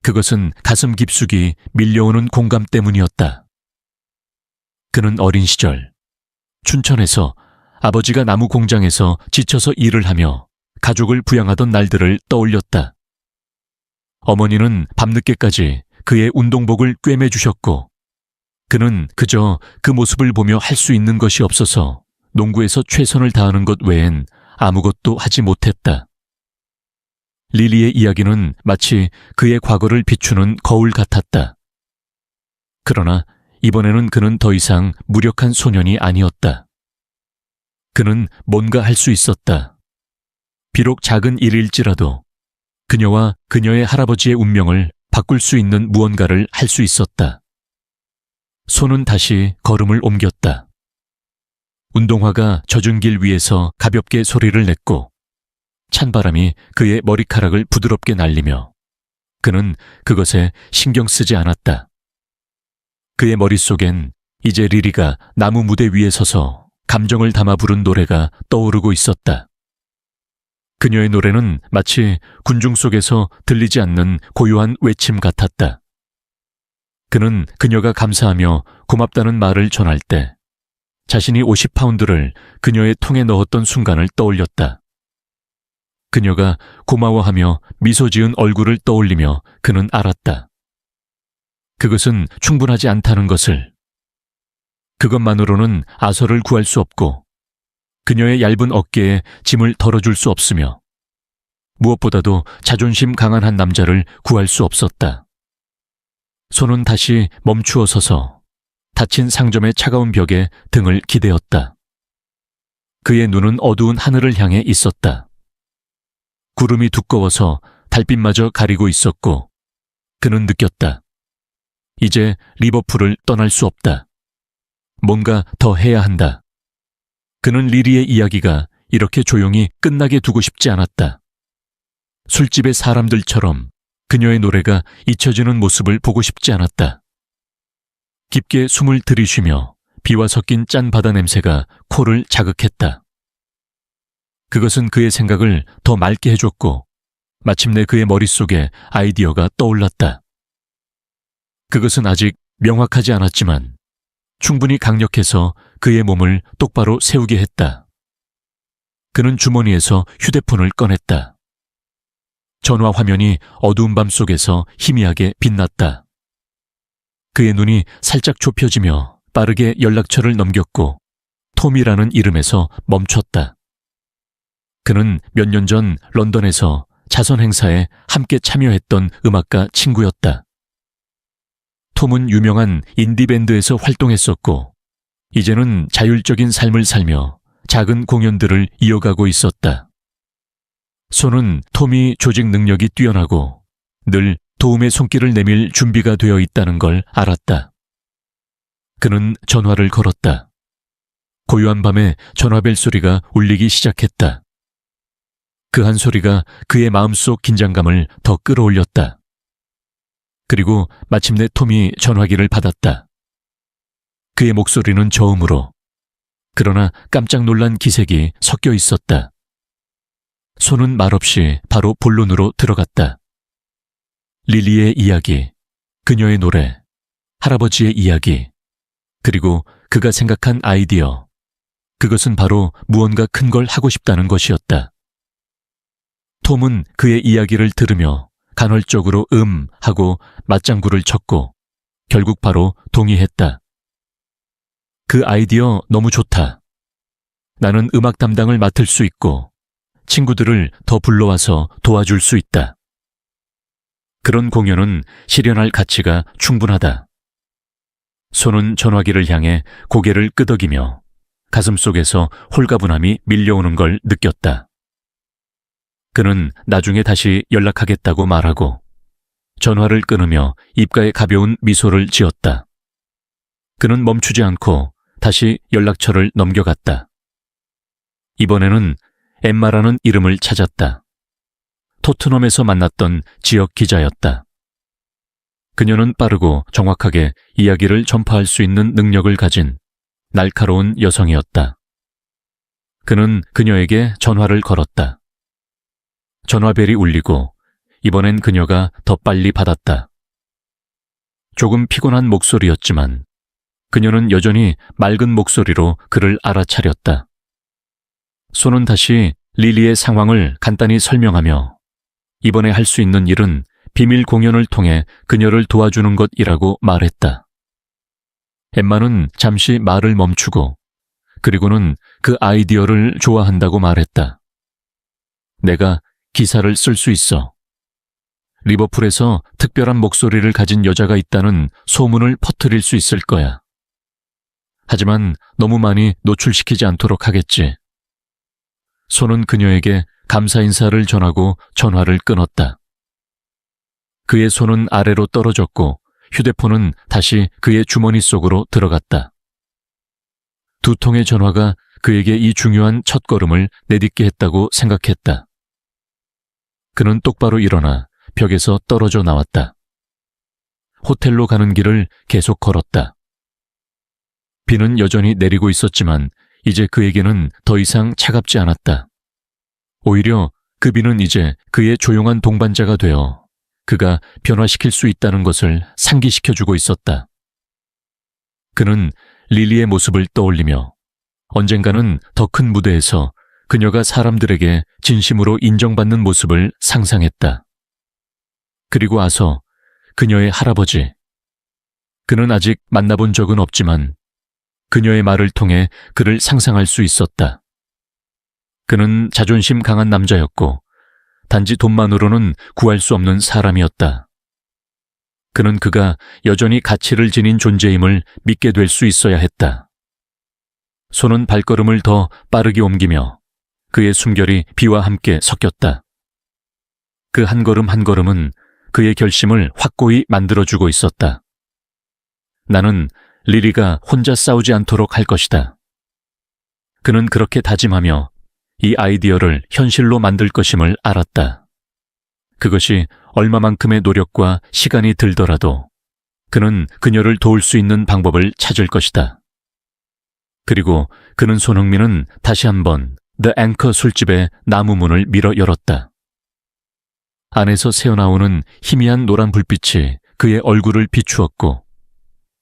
그것은 가슴 깊숙이 밀려오는 공감 때문이었다. 그는 어린 시절 춘천에서 아버지가 나무 공장에서 지쳐서 일을 하며 가족을 부양하던 날들을 떠올렸다. 어머니는 밤늦게까지 그의 운동복을 꿰매주셨고 그는 그저 그 모습을 보며 할 수 있는 것이 없어서 농구에서 최선을 다하는 것 외엔 아무것도 하지 못했다. 리리의 이야기는 마치 그의 과거를 비추는 거울 같았다. 그러나 이번에는 그는 더 이상 무력한 소년이 아니었다. 그는 뭔가 할 수 있었다. 비록 작은 일일지라도 그녀와 그녀의 할아버지의 운명을 바꿀 수 있는 무언가를 할 수 있었다. 손은 다시 걸음을 옮겼다. 운동화가 젖은 길 위에서 가볍게 소리를 냈고 찬바람이 그의 머리카락을 부드럽게 날리며 그는 그것에 신경 쓰지 않았다. 그의 머릿속엔 이제 리리가 나무 무대 위에 서서 감정을 담아 부른 노래가 떠오르고 있었다. 그녀의 노래는 마치 군중 속에서 들리지 않는 고요한 외침 같았다. 그는 그녀가 감사하며 고맙다는 말을 전할 때 자신이 50파운드를 그녀의 통에 넣었던 순간을 떠올렸다. 그녀가 고마워하며 미소 지은 얼굴을 떠올리며 그는 알았다. 그것은 충분하지 않다는 것을. 그것만으로는 아서를 구할 수 없고 그녀의 얇은 어깨에 짐을 덜어줄 수 없으며 무엇보다도 자존심 강한 한 남자를 구할 수 없었다. 손은 다시 멈추어 서서 닫힌 상점의 차가운 벽에 등을 기대었다. 그의 눈은 어두운 하늘을 향해 있었다. 구름이 두꺼워서 달빛마저 가리고 있었고 그는 느꼈다. 이제 리버풀을 떠날 수 없다. 뭔가 더 해야 한다. 그는 리리의 이야기가 이렇게 조용히 끝나게 두고 싶지 않았다. 술집의 사람들처럼 그녀의 노래가 잊혀지는 모습을 보고 싶지 않았다. 깊게 숨을 들이쉬며 비와 섞인 짠 바다 냄새가 코를 자극했다. 그것은 그의 생각을 더 맑게 해줬고 마침내 그의 머릿속에 아이디어가 떠올랐다. 그것은 아직 명확하지 않았지만 충분히 강력해서 그의 몸을 똑바로 세우게 했다. 그는 주머니에서 휴대폰을 꺼냈다. 전화 화면이 어두운 밤 속에서 희미하게 빛났다. 그의 눈이 살짝 좁혀지며 빠르게 연락처를 넘겼고 톰이라는 이름에서 멈췄다. 그는 몇 년 전 런던에서 자선 행사에 함께 참여했던 음악가 친구였다. 톰은 유명한 인디밴드에서 활동했었고 이제는 자율적인 삶을 살며 작은 공연들을 이어가고 있었다. 손은 톰이 조직 능력이 뛰어나고 늘 도움의 손길을 내밀 준비가 되어 있다는 걸 알았다. 그는 전화를 걸었다. 고요한 밤에 전화벨 소리가 울리기 시작했다. 그 한 소리가 그의 마음속 긴장감을 더 끌어올렸다. 그리고 마침내 톰이 전화기를 받았다. 그의 목소리는 저음으로, 그러나 깜짝 놀란 기색이 섞여 있었다. 손은 말없이 바로 본론으로 들어갔다. 릴리의 이야기, 그녀의 노래, 할아버지의 이야기, 그리고 그가 생각한 아이디어. 그것은 바로 무언가 큰 걸 하고 싶다는 것이었다. 톰은 그의 이야기를 들으며 간헐적으로 하고 맞장구를 쳤고 결국 바로 동의했다. 그 아이디어 너무 좋다. 나는 음악 담당을 맡을 수 있고 친구들을 더 불러와서 도와줄 수 있다. 그런 공연은 실현할 가치가 충분하다. 손은 전화기를 향해 고개를 끄덕이며 가슴속에서 홀가분함이 밀려오는 걸 느꼈다. 그는 나중에 다시 연락하겠다고 말하고 전화를 끊으며 입가에 가벼운 미소를 지었다. 그는 멈추지 않고 다시 연락처를 넘겨갔다. 이번에는 엠마라는 이름을 찾았다. 토트넘에서 만났던 지역 기자였다. 그녀는 빠르고 정확하게 이야기를 전파할 수 있는 능력을 가진 날카로운 여성이었다. 그는 그녀에게 전화를 걸었다. 전화벨이 울리고 이번엔 그녀가 더 빨리 받았다. 조금 피곤한 목소리였지만 그녀는 여전히 맑은 목소리로 그를 알아차렸다. 손은 다시 릴리의 상황을 간단히 설명하며 이번에 할 수 있는 일은 비밀 공연을 통해 그녀를 도와주는 것이라고 말했다. 엠마는 잠시 말을 멈추고 그리고는 그 아이디어를 좋아한다고 말했다. 내가 기사를 쓸 수 있어. 리버풀에서 특별한 목소리를 가진 여자가 있다는 소문을 퍼뜨릴 수 있을 거야. 하지만 너무 많이 노출시키지 않도록 하겠지. 손은 그녀에게 감사 인사를 전하고 전화를 끊었다. 그의 손은 아래로 떨어졌고 휴대폰은 다시 그의 주머니 속으로 들어갔다. 두 통의 전화가 그에게 이 중요한 첫걸음을 내딛게 했다고 생각했다. 그는 똑바로 일어나 벽에서 떨어져 나왔다. 호텔로 가는 길을 계속 걸었다. 비는 여전히 내리고 있었지만 이제 그에게는 더 이상 차갑지 않았다. 오히려 그 비는 이제 그의 조용한 동반자가 되어 그가 변화시킬 수 있다는 것을 상기시켜주고 있었다. 그는 릴리의 모습을 떠올리며 언젠가는 더 큰 무대에서 그녀가 사람들에게 진심으로 인정받는 모습을 상상했다. 그리고 아서 그녀의 할아버지. 그는 아직 만나본 적은 없지만 그녀의 말을 통해 그를 상상할 수 있었다. 그는 자존심 강한 남자였고 단지 돈만으로는 구할 수 없는 사람이었다. 그는 그가 여전히 가치를 지닌 존재임을 믿게 될 수 있어야 했다. 손은 발걸음을 더 빠르게 옮기며 그의 숨결이 비와 함께 섞였다. 그 한 걸음 한 걸음은 그의 결심을 확고히 만들어주고 있었다. 나는 릴리가 혼자 싸우지 않도록 할 것이다. 그는 그렇게 다짐하며 이 아이디어를 현실로 만들 것임을 알았다. 그것이 얼마만큼의 노력과 시간이 들더라도 그는 그녀를 도울 수 있는 방법을 찾을 것이다. 그리고 그는 손흥민은 다시 한번 The Anchor 술집의 나무 문을 밀어 열었다. 안에서 새어나오는 희미한 노란 불빛이 그의 얼굴을 비추었고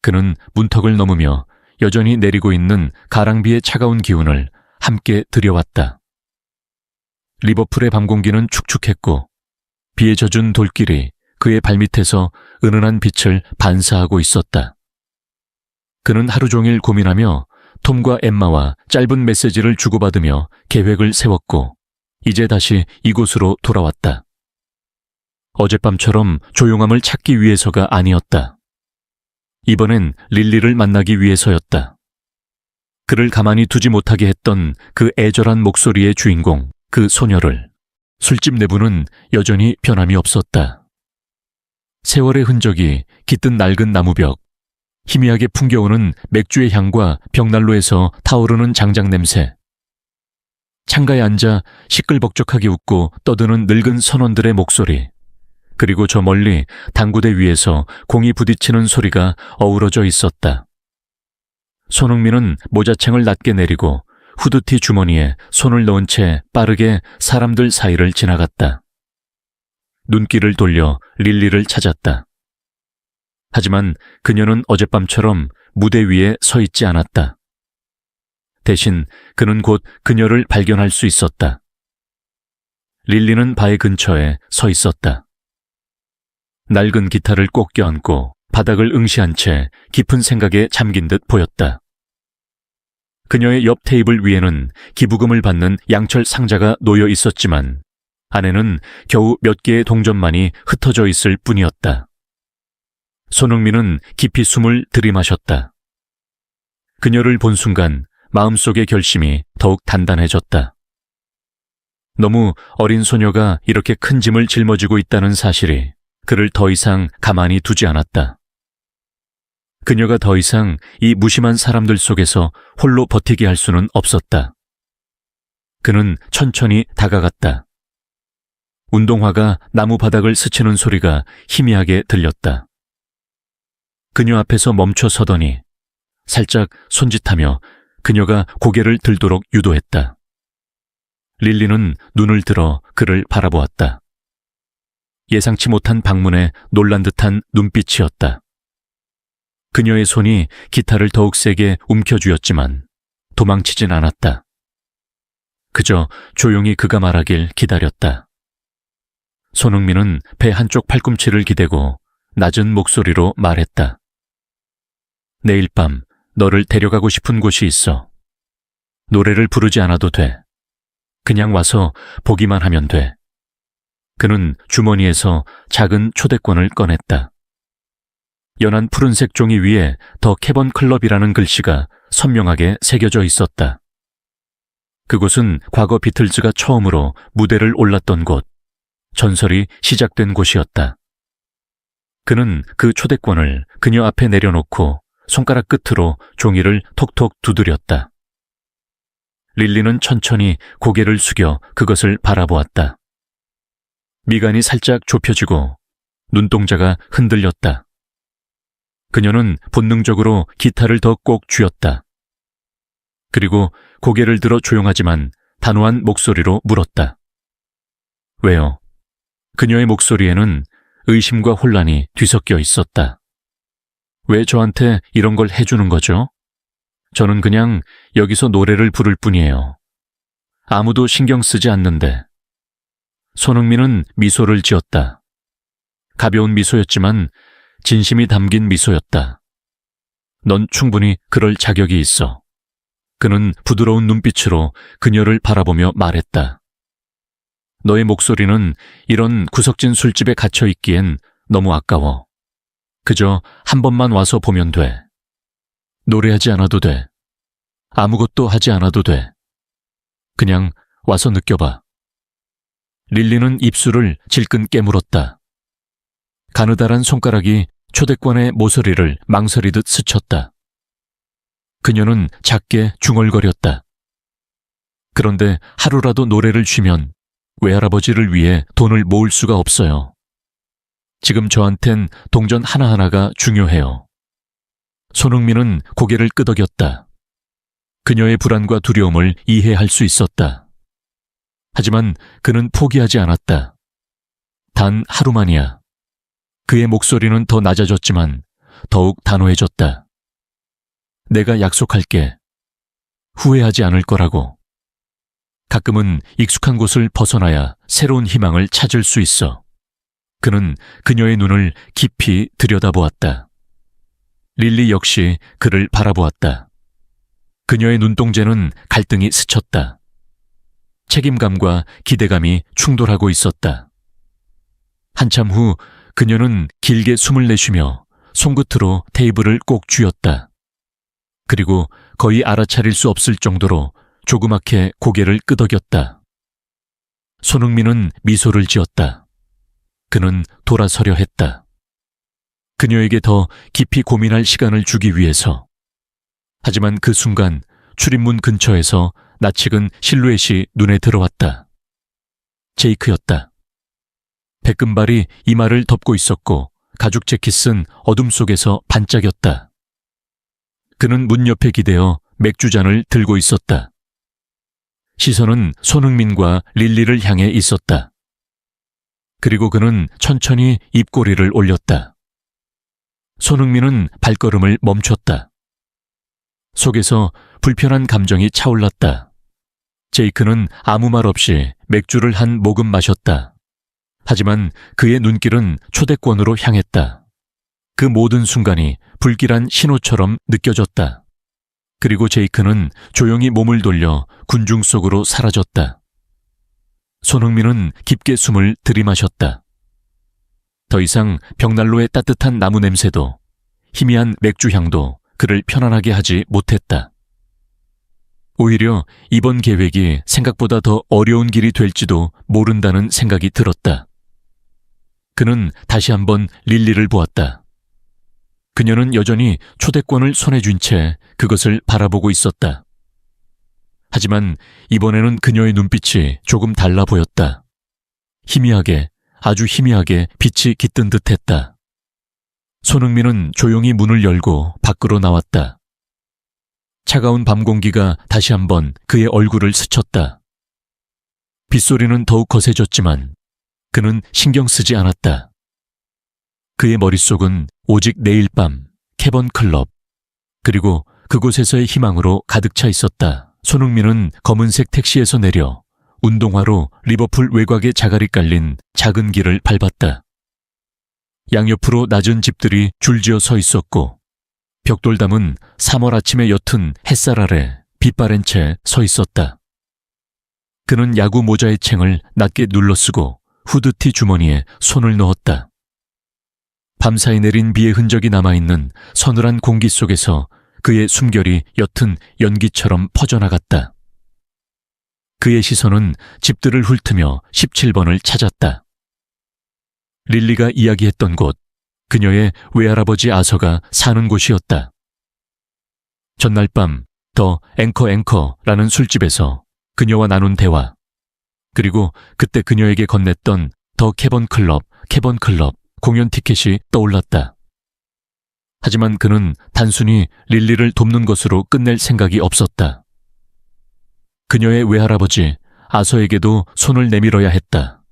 그는 문턱을 넘으며 여전히 내리고 있는 가랑비의 차가운 기운을 함께 들여왔다. 리버풀의 밤 공기는 축축했고 비에 젖은 돌길이 그의 발밑에서 은은한 빛을 반사하고 있었다. 그는 하루 종일 고민하며 톰과 엠마와 짧은 메시지를 주고받으며 계획을 세웠고 이제 다시 이곳으로 돌아왔다. 어젯밤처럼 조용함을 찾기 위해서가 아니었다. 이번엔 릴리를 만나기 위해서였다. 그를 가만히 두지 못하게 했던 그 애절한 목소리의 주인공, 그 소녀를. 술집 내부는 여전히 변함이 없었다. 세월의 흔적이 깃든 낡은 나무벽, 희미하게 풍겨오는 맥주의 향과 벽난로에서 타오르는 장작 냄새, 창가에 앉아 시끌벅적하게 웃고 떠드는 늙은 선원들의 목소리, 그리고 저 멀리 당구대 위에서 공이 부딪히는 소리가 어우러져 있었다. 손흥민은 모자창을 낮게 내리고 후드티 주머니에 손을 넣은 채 빠르게 사람들 사이를 지나갔다. 눈길을 돌려 릴리를 찾았다. 하지만 그녀는 어젯밤처럼 무대 위에 서 있지 않았다. 대신 그는 곧 그녀를 발견할 수 있었다. 릴리는 바의 근처에 서 있었다. 낡은 기타를 꼭 껴안고 바닥을 응시한 채 깊은 생각에 잠긴 듯 보였다. 그녀의 옆 테이블 위에는 기부금을 받는 양철 상자가 놓여 있었지만 안에는 겨우 몇 개의 동전만이 흩어져 있을 뿐이었다. 손흥민은 깊이 숨을 들이마셨다. 그녀를 본 순간 마음속의 결심이 더욱 단단해졌다. 너무 어린 소녀가 이렇게 큰 짐을 짊어지고 있다는 사실이 그를 더 이상 가만히 두지 않았다. 그녀가 더 이상 이 무심한 사람들 속에서 홀로 버티게 할 수는 없었다. 그는 천천히 다가갔다. 운동화가 나무 바닥을 스치는 소리가 희미하게 들렸다. 그녀 앞에서 멈춰 서더니 살짝 손짓하며 그녀가 고개를 들도록 유도했다. 릴리는 눈을 들어 그를 바라보았다. 예상치 못한 방문에 놀란 듯한 눈빛이었다. 그녀의 손이 기타를 더욱 세게 움켜쥐었지만 도망치진 않았다. 그저 조용히 그가 말하길 기다렸다. 손흥민은 배 한쪽 팔꿈치를 기대고 낮은 목소리로 말했다. 내일 밤 너를 데려가고 싶은 곳이 있어. 노래를 부르지 않아도 돼. 그냥 와서 보기만 하면 돼. 그는 주머니에서 작은 초대권을 꺼냈다. 연한 푸른색 종이 위에 더 캐번 클럽이라는 글씨가 선명하게 새겨져 있었다. 그곳은 과거 비틀즈가 처음으로 무대를 올랐던 곳, 전설이 시작된 곳이었다. 그는 그 초대권을 그녀 앞에 내려놓고 손가락 끝으로 종이를 톡톡 두드렸다. 릴리는 천천히 고개를 숙여 그것을 바라보았다. 미간이 살짝 좁혀지고 눈동자가 흔들렸다. 그녀는 본능적으로 기타를 더 꼭 쥐었다. 그리고 고개를 들어 조용하지만 단호한 목소리로 물었다. 왜요? 그녀의 목소리에는 의심과 혼란이 뒤섞여 있었다. 왜 저한테 이런 걸 해주는 거죠? 저는 그냥 여기서 노래를 부를 뿐이에요. 아무도 신경 쓰지 않는데. 손흥민은 미소를 지었다. 가벼운 미소였지만 진심이 담긴 미소였다. 넌 충분히 그럴 자격이 있어. 그는 부드러운 눈빛으로 그녀를 바라보며 말했다. 너의 목소리는 이런 구석진 술집에 갇혀 있기엔 너무 아까워. 그저 한 번만 와서 보면 돼. 노래하지 않아도 돼. 아무것도 하지 않아도 돼. 그냥 와서 느껴봐. 릴리는 입술을 질끈 깨물었다. 가느다란 손가락이 초대권의 모서리를 망설이듯 스쳤다. 그녀는 작게 중얼거렸다. 그런데 하루라도 노래를 쉬면 외할아버지를 위해 돈을 모을 수가 없어요. 지금 저한텐 동전 하나하나가 중요해요. 손흥민은 고개를 끄덕였다. 그녀의 불안과 두려움을 이해할 수 있었다. 하지만 그는 포기하지 않았다. 단 하루만이야. 그의 목소리는 더 낮아졌지만 더욱 단호해졌다. 내가 약속할게. 후회하지 않을 거라고. 가끔은 익숙한 곳을 벗어나야 새로운 희망을 찾을 수 있어. 그는 그녀의 눈을 깊이 들여다보았다. 릴리 역시 그를 바라보았다. 그녀의 눈동자는 갈등이 스쳤다. 책임감과 기대감이 충돌하고 있었다. 한참 후 그녀는 길게 숨을 내쉬며 손끝으로 테이블을 꼭 쥐었다. 그리고 거의 알아차릴 수 없을 정도로 조그맣게 고개를 끄덕였다. 손흥민은 미소를 지었다. 그는 돌아서려 했다. 그녀에게 더 깊이 고민할 시간을 주기 위해서. 하지만 그 순간 출입문 근처에서 낯익은 실루엣이 눈에 들어왔다. 제이크였다. 백금발이 이마를 덮고 있었고 가죽 재킷은 어둠 속에서 반짝였다. 그는 문 옆에 기대어 맥주잔을 들고 있었다. 시선은 손흥민과 릴리를 향해 있었다. 그리고 그는 천천히 입꼬리를 올렸다. 손흥민은 발걸음을 멈췄다. 속에서 불편한 감정이 차올랐다. 제이크는 아무 말 없이 맥주를 한 모금 마셨다. 하지만 그의 눈길은 초대권으로 향했다. 그 모든 순간이 불길한 신호처럼 느껴졌다. 그리고 제이크는 조용히 몸을 돌려 군중 속으로 사라졌다. 손흥민은 깊게 숨을 들이마셨다. 더 이상 벽난로의 따뜻한 나무 냄새도 희미한 맥주 향도 그를 편안하게 하지 못했다. 오히려 이번 계획이 생각보다 더 어려운 길이 될지도 모른다는 생각이 들었다. 그는 다시 한번 릴리를 보았다. 그녀는 여전히 초대권을 손에 쥔 채 그것을 바라보고 있었다. 하지만 이번에는 그녀의 눈빛이 조금 달라 보였다. 희미하게, 아주 희미하게 빛이 깃든 듯했다. 손흥민은 조용히 문을 열고 밖으로 나왔다. 차가운 밤 공기가 다시 한번 그의 얼굴을 스쳤다. 빗소리는 더욱 거세졌지만 그는 신경 쓰지 않았다. 그의 머릿속은 오직 내일 밤 캐번 클럽 그리고 그곳에서의 희망으로 가득 차 있었다. 손흥민은 검은색 택시에서 내려 운동화로 리버풀 외곽에 자갈이 깔린 작은 길을 밟았다. 양옆으로 낮은 집들이 줄지어 서 있었고 벽돌 담은 3월 아침의 옅은 햇살 아래 빛바랜 채 서 있었다. 그는 야구 모자의 챙을 낮게 눌러쓰고 후드티 주머니에 손을 넣었다. 밤사이 내린 비의 흔적이 남아있는 서늘한 공기 속에서 그의 숨결이 옅은 연기처럼 퍼져나갔다. 그의 시선은 집들을 훑으며 17번을 찾았다. 릴리가 이야기했던 곳, 그녀의 외할아버지 아서가 사는 곳이었다. 전날 밤 더 앵커라는 술집에서 그녀와 나눈 대화, 그리고 그때 그녀에게 건넸던 더 캐번 클럽 공연 티켓이 떠올랐다. 하지만 그는 단순히 릴리를 돕는 것으로 끝낼 생각이 없었다. 그녀의 외할아버지 아서에게도 손을 내밀어야 했다.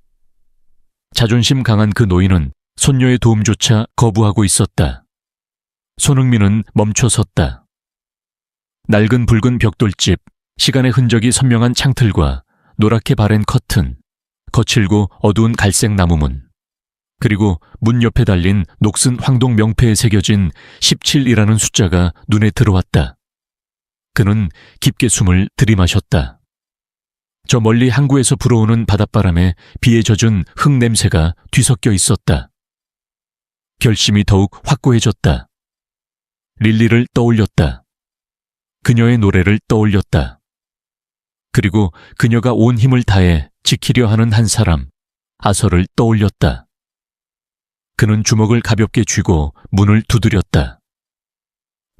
자존심 강한 그 노인은 손녀의 도움조차 거부하고 있었다. 손흥민은 멈춰 섰다. 낡은 붉은 벽돌집, 시간의 흔적이 선명한 창틀과 노랗게 바랜 커튼, 거칠고 어두운 갈색 나무문, 그리고 문 옆에 달린 녹슨 황동 명패에 새겨진 17이라는 숫자가 눈에 들어왔다. 그는 깊게 숨을 들이마셨다. 저 멀리 항구에서 불어오는 바닷바람에 비에 젖은 흙 냄새가 뒤섞여 있었다. 결심이 더욱 확고해졌다. 릴리를 떠올렸다. 그녀의 노래를 떠올렸다. 그리고 그녀가 온 힘을 다해 지키려 하는 한 사람, 아서를 떠올렸다. 그는 주먹을 가볍게 쥐고 문을 두드렸다.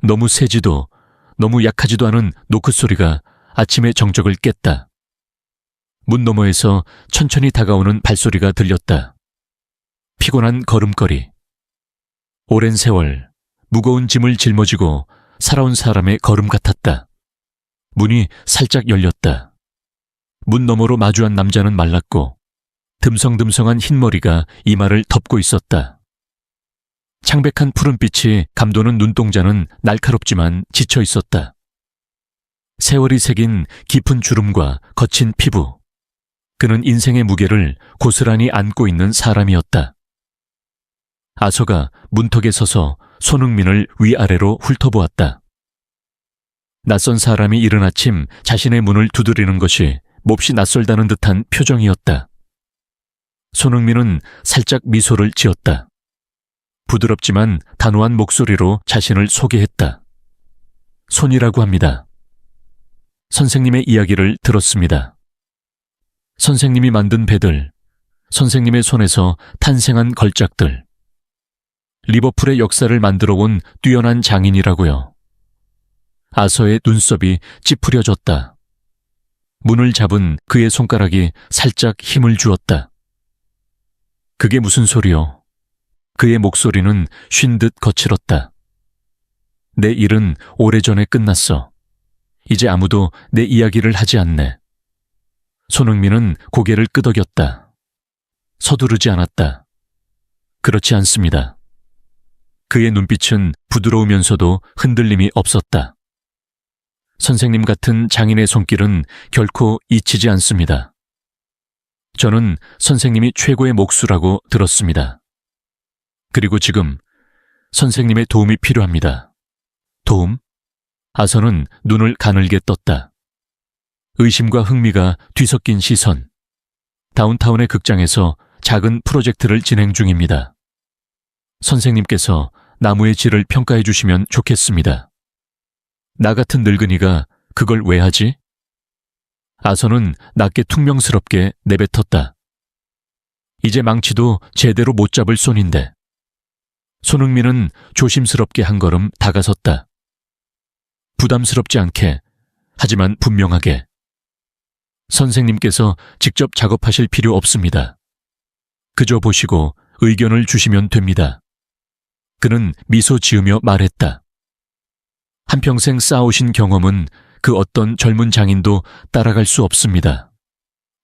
너무 세지도 너무 약하지도 않은 노크 소리가 아침의 정적을 깼다. 문 너머에서 천천히 다가오는 발소리가 들렸다. 피곤한 걸음걸이. 오랜 세월 무거운 짐을 짊어지고 살아온 사람의 걸음 같았다. 문이 살짝 열렸다. 문 너머로 마주한 남자는 말랐고 듬성듬성한 흰머리가 이마를 덮고 있었다. 창백한 푸른빛이 감도는 눈동자는 날카롭지만 지쳐 있었다. 세월이 새긴 깊은 주름과 거친 피부. 그는 인생의 무게를 고스란히 안고 있는 사람이었다. 아서가 문턱에 서서 손흥민을 위아래로 훑어보았다. 낯선 사람이 이른 아침 자신의 문을 두드리는 것이 몹시 낯설다는 듯한 표정이었다. 손흥민은 살짝 미소를 지었다. 부드럽지만 단호한 목소리로 자신을 소개했다. 손이라고 합니다. 선생님의 이야기를 들었습니다. 선생님이 만든 배들, 선생님의 손에서 탄생한 걸작들. 리버풀의 역사를 만들어 온 뛰어난 장인이라고요. 아서의 눈썹이 찌푸려졌다. 문을 잡은 그의 손가락이 살짝 힘을 주었다. 그게 무슨 소리요? 그의 목소리는 쉰 듯 거칠었다. 내 일은 오래전에 끝났어. 이제 아무도 내 이야기를 하지 않네. 손흥민은 고개를 끄덕였다. 서두르지 않았다. 그렇지 않습니다. 그의 눈빛은 부드러우면서도 흔들림이 없었다. 선생님 같은 장인의 손길은 결코 잊히지 않습니다. 저는 선생님이 최고의 목수라고 들었습니다. 그리고 지금 선생님의 도움이 필요합니다. 도움? 아서는 눈을 가늘게 떴다. 의심과 흥미가 뒤섞인 시선. 다운타운의 극장에서 작은 프로젝트를 진행 중입니다. 선생님께서 나무의 질을 평가해 주시면 좋겠습니다. 나 같은 늙은이가 그걸 왜 하지? 아서는 낮게 퉁명스럽게 내뱉었다. 이제 망치도 제대로 못 잡을 손인데. 손흥민은 조심스럽게 한 걸음 다가섰다. 부담스럽지 않게, 하지만 분명하게. 선생님께서 직접 작업하실 필요 없습니다. 그저 보시고 의견을 주시면 됩니다. 그는 미소 지으며 말했다. 한평생 쌓아오신 경험은 그 어떤 젊은 장인도 따라갈 수 없습니다.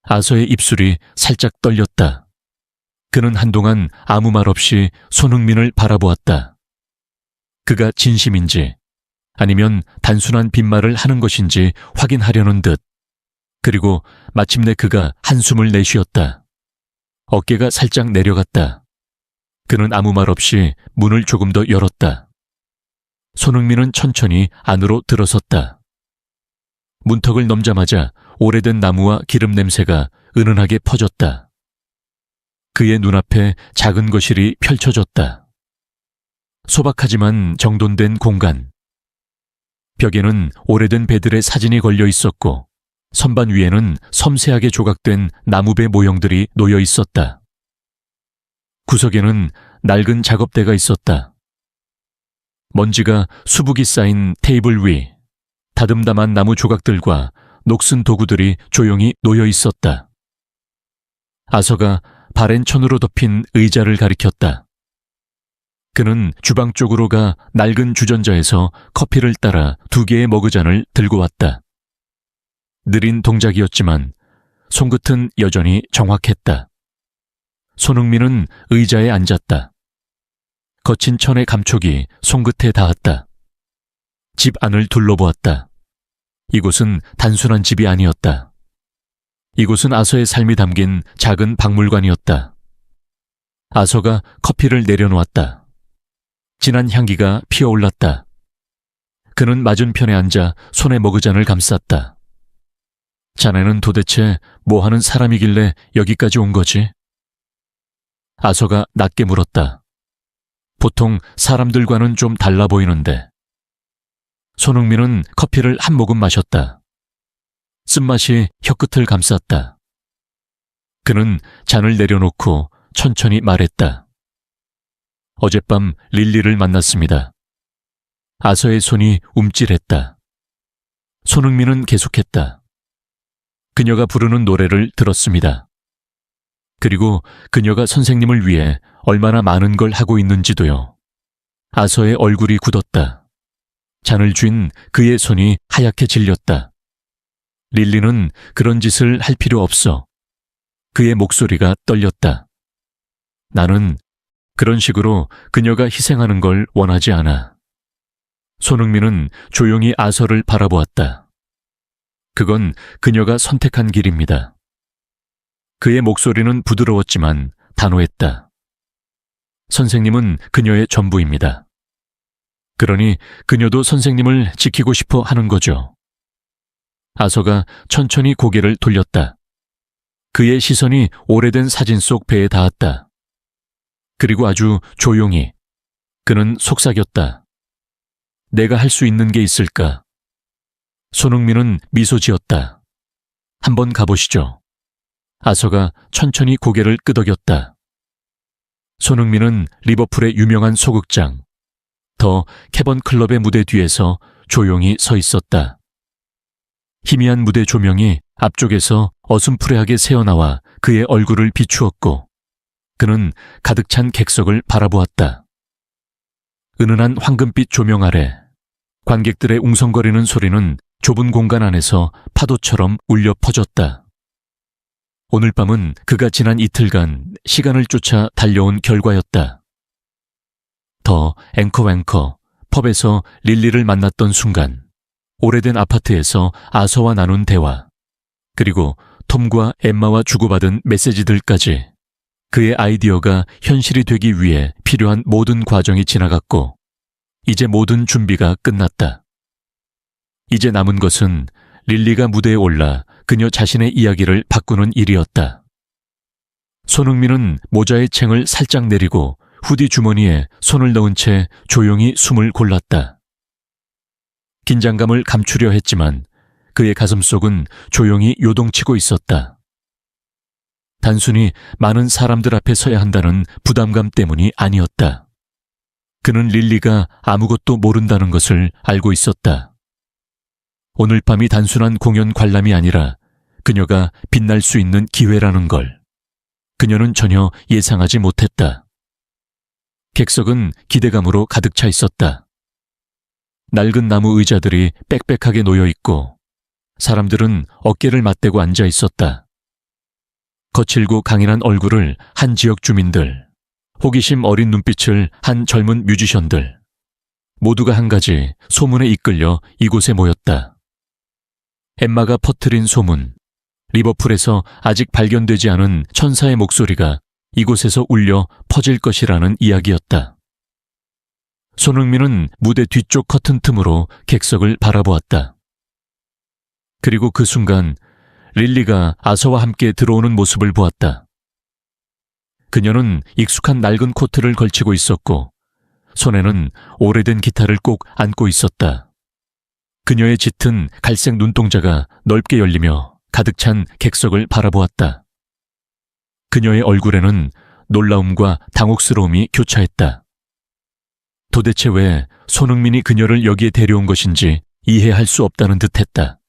아서의 입술이 살짝 떨렸다. 그는 한동안 아무 말 없이 손흥민을 바라보았다. 그가 진심인지 아니면 단순한 빈말을 하는 것인지 확인하려는 듯. 그리고 마침내 그가 한숨을 내쉬었다. 어깨가 살짝 내려갔다. 그는 아무 말 없이 문을 조금 더 열었다. 손흥민은 천천히 안으로 들어섰다. 문턱을 넘자마자 오래된 나무와 기름 냄새가 은은하게 퍼졌다. 그의 눈앞에 작은 거실이 펼쳐졌다. 소박하지만 정돈된 공간. 벽에는 오래된 배들의 사진이 걸려 있었고 선반 위에는 섬세하게 조각된 나무배 모형들이 놓여 있었다. 구석에는 낡은 작업대가 있었다. 먼지가 수북이 쌓인 테이블 위, 다듬담한 나무 조각들과 녹슨 도구들이 조용히 놓여 있었다. 아서가 바랜천으로 덮인 의자를 가리켰다. 그는 주방 쪽으로 가 낡은 주전자에서 커피를 따라 2개의 머그잔을 들고 왔다. 느린 동작이었지만 손끝은 여전히 정확했다. 손흥민은 의자에 앉았다. 거친 천의 감촉이 손끝에 닿았다. 집 안을 둘러보았다. 이곳은 단순한 집이 아니었다. 이곳은 아서의 삶이 담긴 작은 박물관이었다. 아서가 커피를 내려놓았다. 진한 향기가 피어올랐다. 그는 맞은편에 앉아 손에 머그잔을 감쌌다. 자네는 도대체 뭐 하는 사람이길래 여기까지 온 거지? 아서가 낮게 물었다. 보통 사람들과는 좀 달라 보이는데. 손흥민은 커피를 한 모금 마셨다. 쓴맛이 혀끝을 감쌌다. 그는 잔을 내려놓고 천천히 말했다. 어젯밤 릴리를 만났습니다. 아서의 손이 움찔했다. 손흥민은 계속했다. 그녀가 부르는 노래를 들었습니다. 그리고 그녀가 선생님을 위해 얼마나 많은 걸 하고 있는지도요. 아서의 얼굴이 굳었다. 잔을 쥔 그의 손이 하얗게 질렸다. 릴리는 그런 짓을 할 필요 없어. 그의 목소리가 떨렸다. 나는 그런 식으로 그녀가 희생하는 걸 원하지 않아. 손흥민은 조용히 아서를 바라보았다. 그건 그녀가 선택한 길입니다. 그의 목소리는 부드러웠지만 단호했다. 선생님은 그녀의 전부입니다. 그러니 그녀도 선생님을 지키고 싶어 하는 거죠. 아서가 천천히 고개를 돌렸다. 그의 시선이 오래된 사진 속 배에 닿았다. 그리고 아주 조용히 그는 속삭였다. 내가 할 수 있는 게 있을까? 손흥민은 미소 지었다. 한번 가보시죠. 아서가 천천히 고개를 끄덕였다. 손흥민은 리버풀의 유명한 소극장, 더 캐번 클럽의 무대 뒤에서 조용히 서 있었다. 희미한 무대 조명이 앞쪽에서 어슴푸레하게 새어나와 그의 얼굴을 비추었고 그는 가득 찬 객석을 바라보았다. 은은한 황금빛 조명 아래 관객들의 웅성거리는 소리는 좁은 공간 안에서 파도처럼 울려 퍼졌다. 오늘 밤은 그가 지난 이틀간 시간을 쫓아 달려온 결과였다. 더 앵커 펍에서 릴리를 만났던 순간, 오래된 아파트에서 아서와 나눈 대화, 그리고 톰과 엠마와 주고받은 메시지들까지 그의 아이디어가 현실이 되기 위해 필요한 모든 과정이 지나갔고 이제 모든 준비가 끝났다. 이제 남은 것은 릴리가 무대에 올라 그녀 자신의 이야기를 바꾸는 일이었다. 손흥민은 모자의 챙을 살짝 내리고 후디 주머니에 손을 넣은 채 조용히 숨을 골랐다. 긴장감을 감추려 했지만 그의 가슴속은 조용히 요동치고 있었다. 단순히 많은 사람들 앞에 서야 한다는 부담감 때문이 아니었다. 그는 릴리가 아무것도 모른다는 것을 알고 있었다. 오늘 밤이 단순한 공연 관람이 아니라 그녀가 빛날 수 있는 기회라는 걸 그녀는 전혀 예상하지 못했다. 객석은 기대감으로 가득 차 있었다. 낡은 나무 의자들이 빽빽하게 놓여 있고 사람들은 어깨를 맞대고 앉아 있었다. 거칠고 강인한 얼굴을 한 지역 주민들, 호기심 어린 눈빛을 한 젊은 뮤지션들, 모두가 한 가지 소문에 이끌려 이곳에 모였다. 엠마가 퍼뜨린 소문, 리버풀에서 아직 발견되지 않은 천사의 목소리가 이곳에서 울려 퍼질 것이라는 이야기였다. 손흥민은 무대 뒤쪽 커튼 틈으로 객석을 바라보았다. 그리고 그 순간 릴리가 아서와 함께 들어오는 모습을 보았다. 그녀는 익숙한 낡은 코트를 걸치고 있었고 손에는 오래된 기타를 꼭 안고 있었다. 그녀의 짙은 갈색 눈동자가 넓게 열리며 가득 찬 객석을 바라보았다. 그녀의 얼굴에는 놀라움과 당혹스러움이 교차했다. 도대체 왜 손흥민이 그녀를 여기에 데려온 것인지 이해할 수 없다는 듯했다.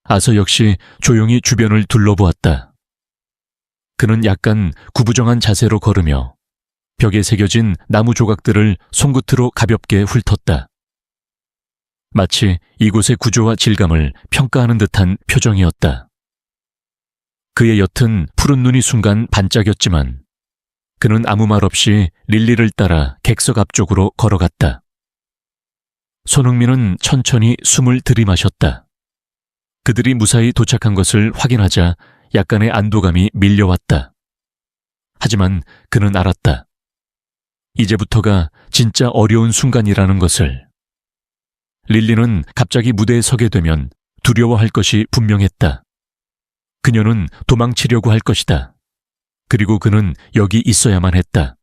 아서 역시 조용히 주변을 둘러보았다. 그는 약간 구부정한 자세로 걸으며 벽에 새겨진 나무 조각들을 손끝으로 가볍게 훑었다. 마치 이곳의 구조와 질감을 평가하는 듯한 표정이었다. 그의 옅은 푸른 눈이 순간 반짝였지만 그는 아무 말 없이 릴리를 따라 객석 앞쪽으로 걸어갔다. 손흥민은 천천히 숨을 들이마셨다. 그들이 무사히 도착한 것을 확인하자 약간의 안도감이 밀려왔다. 하지만 그는 알았다. 이제부터가 진짜 어려운 순간이라는 것을. 릴리는 갑자기 무대에 서게 되면 두려워할 것이 분명했다. 그녀는 도망치려고 할 것이다. 그리고 그는 여기 있어야만 했다.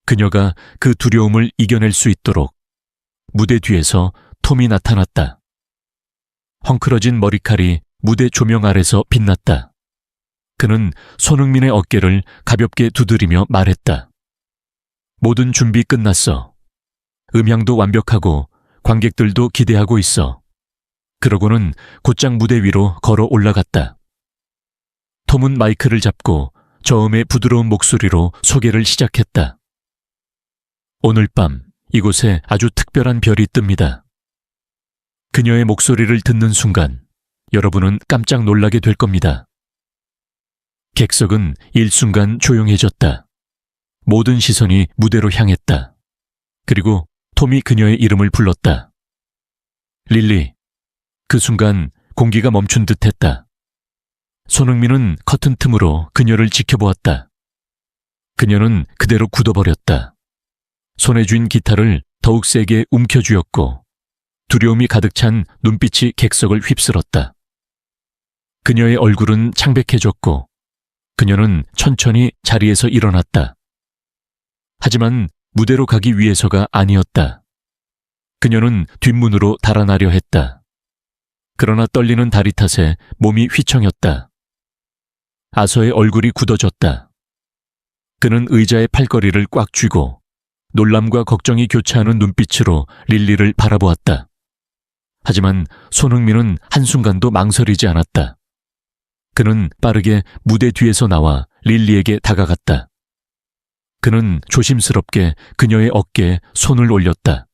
그녀가 그 두려움을 이겨낼 수 있도록 무대 뒤에서 톰이 나타났다. 헝클어진 머리칼이 무대 조명 아래서 빛났다. 그는 손흥민의 어깨를 가볍게 두드리며 말했다. 모든 준비 끝났어. 음향도 완벽하고 관객들도 기대하고 있어. 그러고는 곧장 무대 위로 걸어 올라갔다. 톰은 마이크를 잡고 저음의 부드러운 목소리로 소개를 시작했다. 오늘 밤 이곳에 아주 특별한 별이 뜹니다. 그녀의 목소리를 듣는 순간 여러분은 깜짝 놀라게 될 겁니다. 객석은 일순간 조용해졌다. 모든 시선이 무대로 향했다. 그리고 톰이 그녀의 이름을 불렀다. 릴리. 그 순간 공기가 멈춘 듯했다. 손흥민은 커튼 틈으로 그녀를 지켜보았다. 그녀는 그대로 굳어버렸다. 손에 쥔 기타를 더욱 세게 움켜쥐었고 두려움이 가득 찬 눈빛이 객석을 휩쓸었다. 그녀의 얼굴은 창백해졌고 그녀는 천천히 자리에서 일어났다. 하지만 무대로 가기 위해서가 아니었다. 그녀는 뒷문으로 달아나려 했다. 그러나 떨리는 다리 탓에 몸이 휘청였다. 아서의 얼굴이 굳어졌다. 그는 의자의 팔걸이를 꽉 쥐고 놀람과 걱정이 교차하는 눈빛으로 릴리를 바라보았다. 하지만 손흥민은 한순간도 망설이지 않았다. 그는 빠르게 무대 뒤에서 나와 릴리에게 다가갔다. 그는 조심스럽게 그녀의 어깨에 손을 올렸다.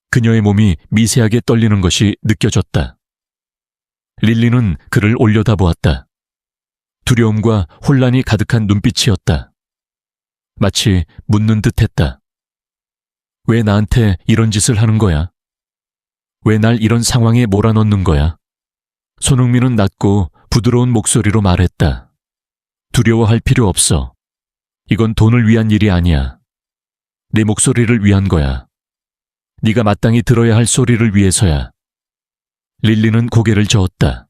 그녀의 몸이 미세하게 떨리는 것이 느껴졌다. 릴리는 그를 올려다보았다. 두려움과 혼란이 가득한 눈빛이었다. 마치 묻는 듯했다. 왜 나한테 이런 짓을 하는 거야? 왜 날 이런 상황에 몰아넣는 거야? 손흥민은 낮고 부드러운 목소리로 말했다. 두려워할 필요 없어. 이건 돈을 위한 일이 아니야. 내 목소리를 위한 거야. 네가 마땅히 들어야 할 소리를 위해서야. 릴리는 고개를 저었다.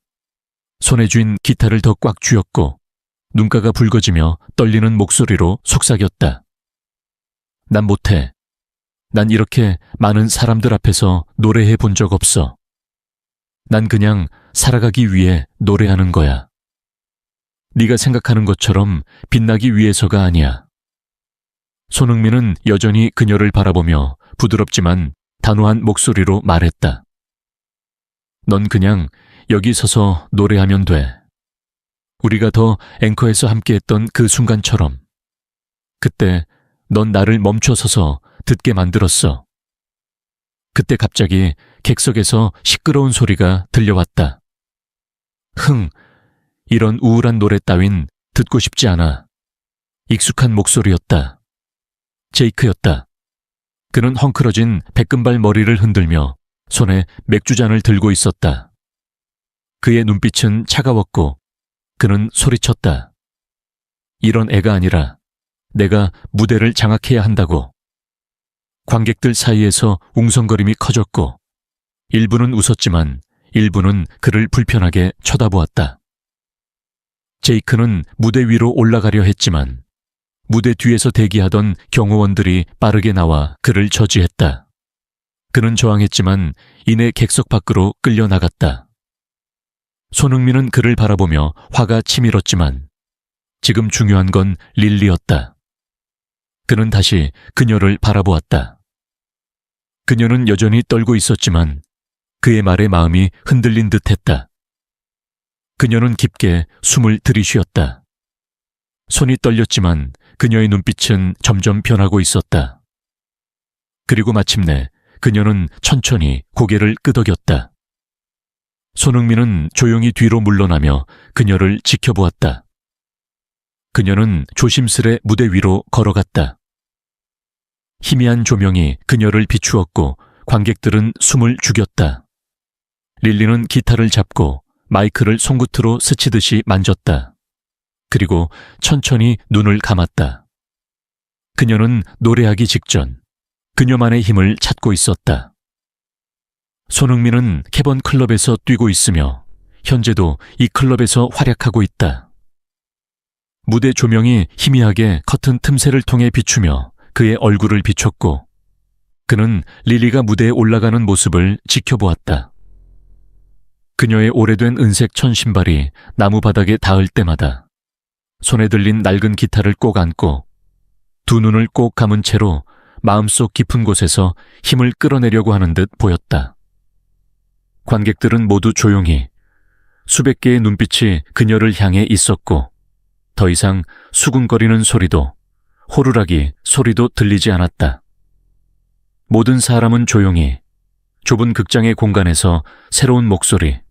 손에 쥔 기타를 더 꽉 쥐었고 눈가가 붉어지며 떨리는 목소리로 속삭였다. 난 못해. 난 이렇게 많은 사람들 앞에서 노래해 본 적 없어. 난 그냥 살아가기 위해 노래하는 거야. 네가 생각하는 것처럼 빛나기 위해서가 아니야. 손흥민은 여전히 그녀를 바라보며 부드럽지만 단호한 목소리로 말했다. 넌 그냥 여기 서서 노래하면 돼. 우리가 더 앵커에서 함께했던 그 순간처럼. 그때 넌 나를 멈춰서서 듣게 만들었어. 그때 갑자기 객석에서 시끄러운 소리가 들려왔다. 이런 우울한 노래 따윈 듣고 싶지 않아. 익숙한 목소리였다. 제이크였다. 그는 헝클어진 백금발 머리를 흔들며 손에 맥주잔을 들고 있었다. 그의 눈빛은 차가웠고 그는 소리쳤다. 이런 애가 아니라 내가 무대를 장악해야 한다고. 관객들 사이에서 웅성거림이 커졌고 일부는 웃었지만 일부는 그를 불편하게 쳐다보았다. 제이크는 무대 위로 올라가려 했지만 무대 뒤에서 대기하던 경호원들이 빠르게 나와 그를 저지했다. 그는 저항했지만 이내 객석 밖으로 끌려나갔다. 손흥민은 그를 바라보며 화가 치밀었지만 지금 중요한 건 릴리였다. 그는 다시 그녀를 바라보았다. 그녀는 여전히 떨고 있었지만 그의 말에 마음이 흔들린 듯했다. 그녀는 깊게 숨을 들이쉬었다. 손이 떨렸지만 그녀의 눈빛은 점점 변하고 있었다. 그리고 마침내 그녀는 천천히 고개를 끄덕였다. 손흥민은 조용히 뒤로 물러나며 그녀를 지켜보았다. 그녀는 조심스레 무대 위로 걸어갔다. 희미한 조명이 그녀를 비추었고 관객들은 숨을 죽였다. 릴리는 기타를 잡고 마이크를 손끝으로 스치듯이 만졌다. 그리고 천천히 눈을 감았다. 그녀는 노래하기 직전 그녀만의 힘을 찾고 있었다. 손흥민은 캐번 클럽에서 뛰고 있으며 현재도 이 클럽에서 활약하고 있다. 무대 조명이 희미하게 커튼 틈새를 통해 비추며 그의 얼굴을 비췄고 그는 릴리가 무대에 올라가는 모습을 지켜보았다. 그녀의 오래된 은색 천신발이 나무 바닥에 닿을 때마다 손에 들린 낡은 기타를 꼭 안고 두 눈을 꼭 감은 채로 마음속 깊은 곳에서 힘을 끌어내려고 하는 듯 보였다. 관객들은 모두 조용히 수백 개의 눈빛이 그녀를 향해 있었고 더 이상 수군거리는 소리도 호루라기 소리도 들리지 않았다. 모든 사람은 조용히 좁은 극장의 공간에서 새로운 목소리,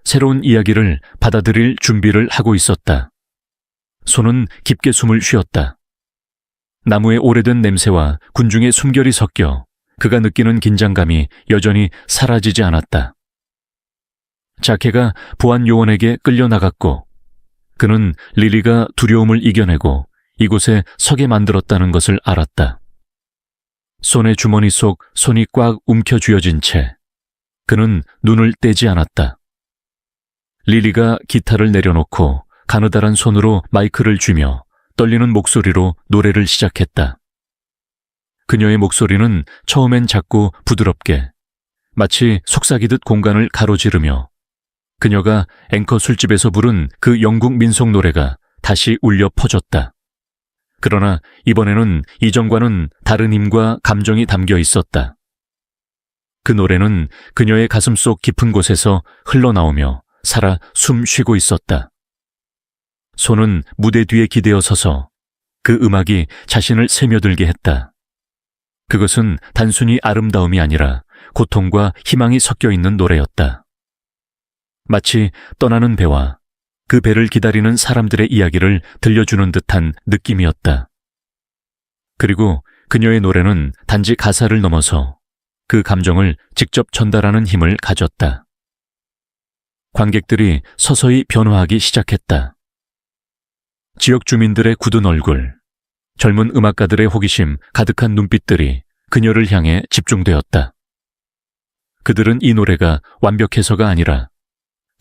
새로운 이야기를 받아들일 준비를 하고 있었다. 손은 깊게 숨을 쉬었다. 나무의 오래된 냄새와 군중의 숨결이 섞여 그가 느끼는 긴장감이 여전히 사라지지 않았다. 자케가 보안 요원에게 끌려나갔고 그는 리리가 두려움을 이겨내고 이곳에 서게 만들었다는 것을 알았다. 손의 주머니 속 손이 꽉 움켜쥐어진 채 그는 눈을 떼지 않았다. 리리가 기타를 내려놓고 가느다란 손으로 마이크를 쥐며 떨리는 목소리로 노래를 시작했다. 그녀의 목소리는 처음엔 작고 부드럽게 마치 속삭이듯 공간을 가로지르며 그녀가 앵커 술집에서 부른 그 영국 민속 노래가 다시 울려 퍼졌다. 그러나 이번에는 이전과는 다른 힘과 감정이 담겨 있었다. 그 노래는 그녀의 가슴속 깊은 곳에서 흘러나오며 살아 숨 쉬고 있었다. 손은 무대 뒤에 기대어 서서 그 음악이 자신을 스며들게 했다. 그것은 단순히 아름다움이 아니라 고통과 희망이 섞여 있는 노래였다. 마치 떠나는 배와 그 배를 기다리는 사람들의 이야기를 들려주는 듯한 느낌이었다. 그리고 그녀의 노래는 단지 가사를 넘어서 그 감정을 직접 전달하는 힘을 가졌다. 관객들이 서서히 변화하기 시작했다. 지역 주민들의 굳은 얼굴, 젊은 음악가들의 호기심 가득한 눈빛들이 그녀를 향해 집중되었다. 그들은 이 노래가 완벽해서가 아니라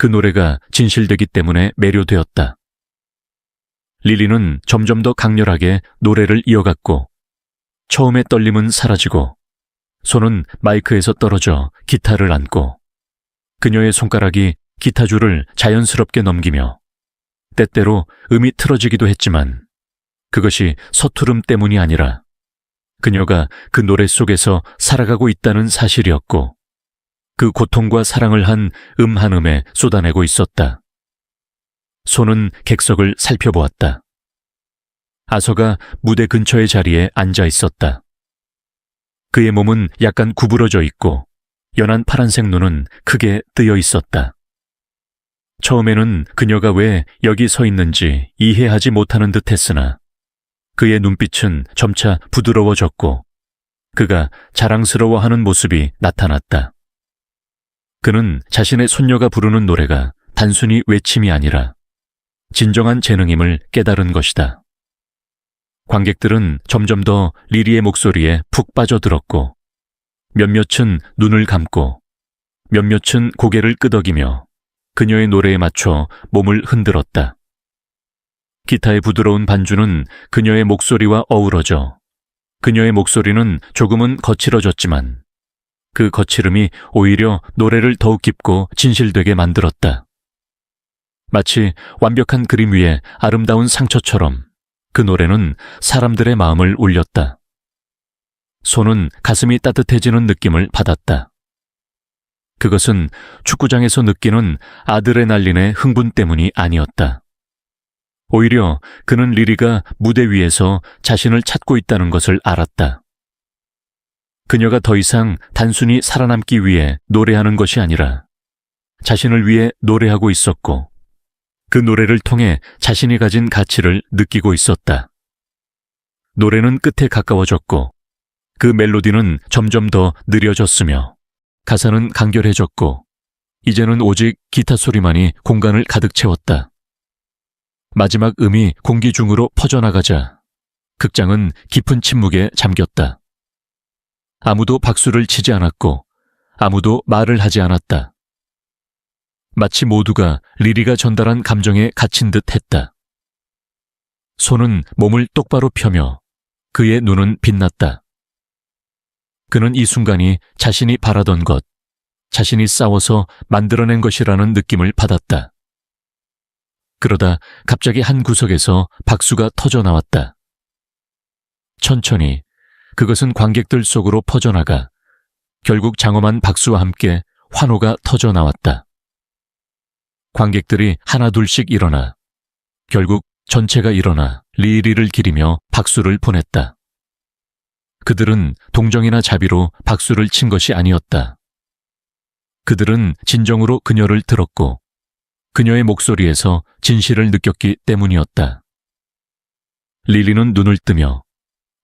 그 노래가 진실되기 때문에 매료되었다. 리리는 점점 더 강렬하게 노래를 이어갔고 처음의 떨림은 사라지고 손은 마이크에서 떨어져 기타를 안고 그녀의 손가락이 기타줄을 자연스럽게 넘기며 때때로 음이 틀어지기도 했지만 그것이 서투름 때문이 아니라 그녀가 그 노래 속에서 살아가고 있다는 사실이었고 그 고통과 사랑을 한 한 음에 쏟아내고 있었다. 손은 객석을 살펴보았다. 아서가 무대 근처의 자리에 앉아 있었다. 그의 몸은 약간 구부러져 있고 연한 파란색 눈은 크게 뜨여 있었다. 처음에는 그녀가 왜 여기 서 있는지 이해하지 못하는 듯 했으나 그의 눈빛은 점차 부드러워졌고 그가 자랑스러워하는 모습이 나타났다. 그는 자신의 손녀가 부르는 노래가 단순히 외침이 아니라 진정한 재능임을 깨달은 것이다. 관객들은 점점 더 리리의 목소리에 푹 빠져들었고 몇몇은 눈을 감고 몇몇은 고개를 끄덕이며 그녀의 노래에 맞춰 몸을 흔들었다. 기타의 부드러운 반주는 그녀의 목소리와 어우러져 그녀의 목소리는 조금은 거칠어졌지만 그 거칠음이 오히려 노래를 더욱 깊고 진실되게 만들었다. 마치 완벽한 그림 위에 아름다운 상처처럼 그 노래는 사람들의 마음을 울렸다. 손은 가슴이 따뜻해지는 느낌을 받았다. 그것은 축구장에서 느끼는 아드레날린의 흥분 때문이 아니었다. 오히려 그는 리리가 무대 위에서 자신을 찾고 있다는 것을 알았다. 그녀가 더 이상 단순히 살아남기 위해 노래하는 것이 아니라 자신을 위해 노래하고 있었고 그 노래를 통해 자신이 가진 가치를 느끼고 있었다. 노래는 끝에 가까워졌고 그 멜로디는 점점 더 느려졌으며 가사는 간결해졌고 이제는 오직 기타 소리만이 공간을 가득 채웠다. 마지막 음이 공기 중으로 퍼져나가자 극장은 깊은 침묵에 잠겼다. 아무도 박수를 치지 않았고 아무도 말을 하지 않았다. 마치 모두가 리리가 전달한 감정에 갇힌 듯 했다. 손은 몸을 똑바로 펴며 그의 눈은 빛났다. 그는 이 순간이 자신이 바라던 것, 자신이 싸워서 만들어낸 것이라는 느낌을 받았다. 그러다 갑자기 한 구석에서 박수가 터져 나왔다. 천천히 그것은 관객들 속으로 퍼져나가 결국 장엄한 박수와 함께 환호가 터져 나왔다. 관객들이 하나둘씩 일어나 결국 전체가 일어나 리리를 기리며 박수를 보냈다. 그들은 동정이나 자비로 박수를 친 것이 아니었다. 그들은 진정으로 그녀를 들었고 그녀의 목소리에서 진실을 느꼈기 때문이었다. 릴리는 눈을 뜨며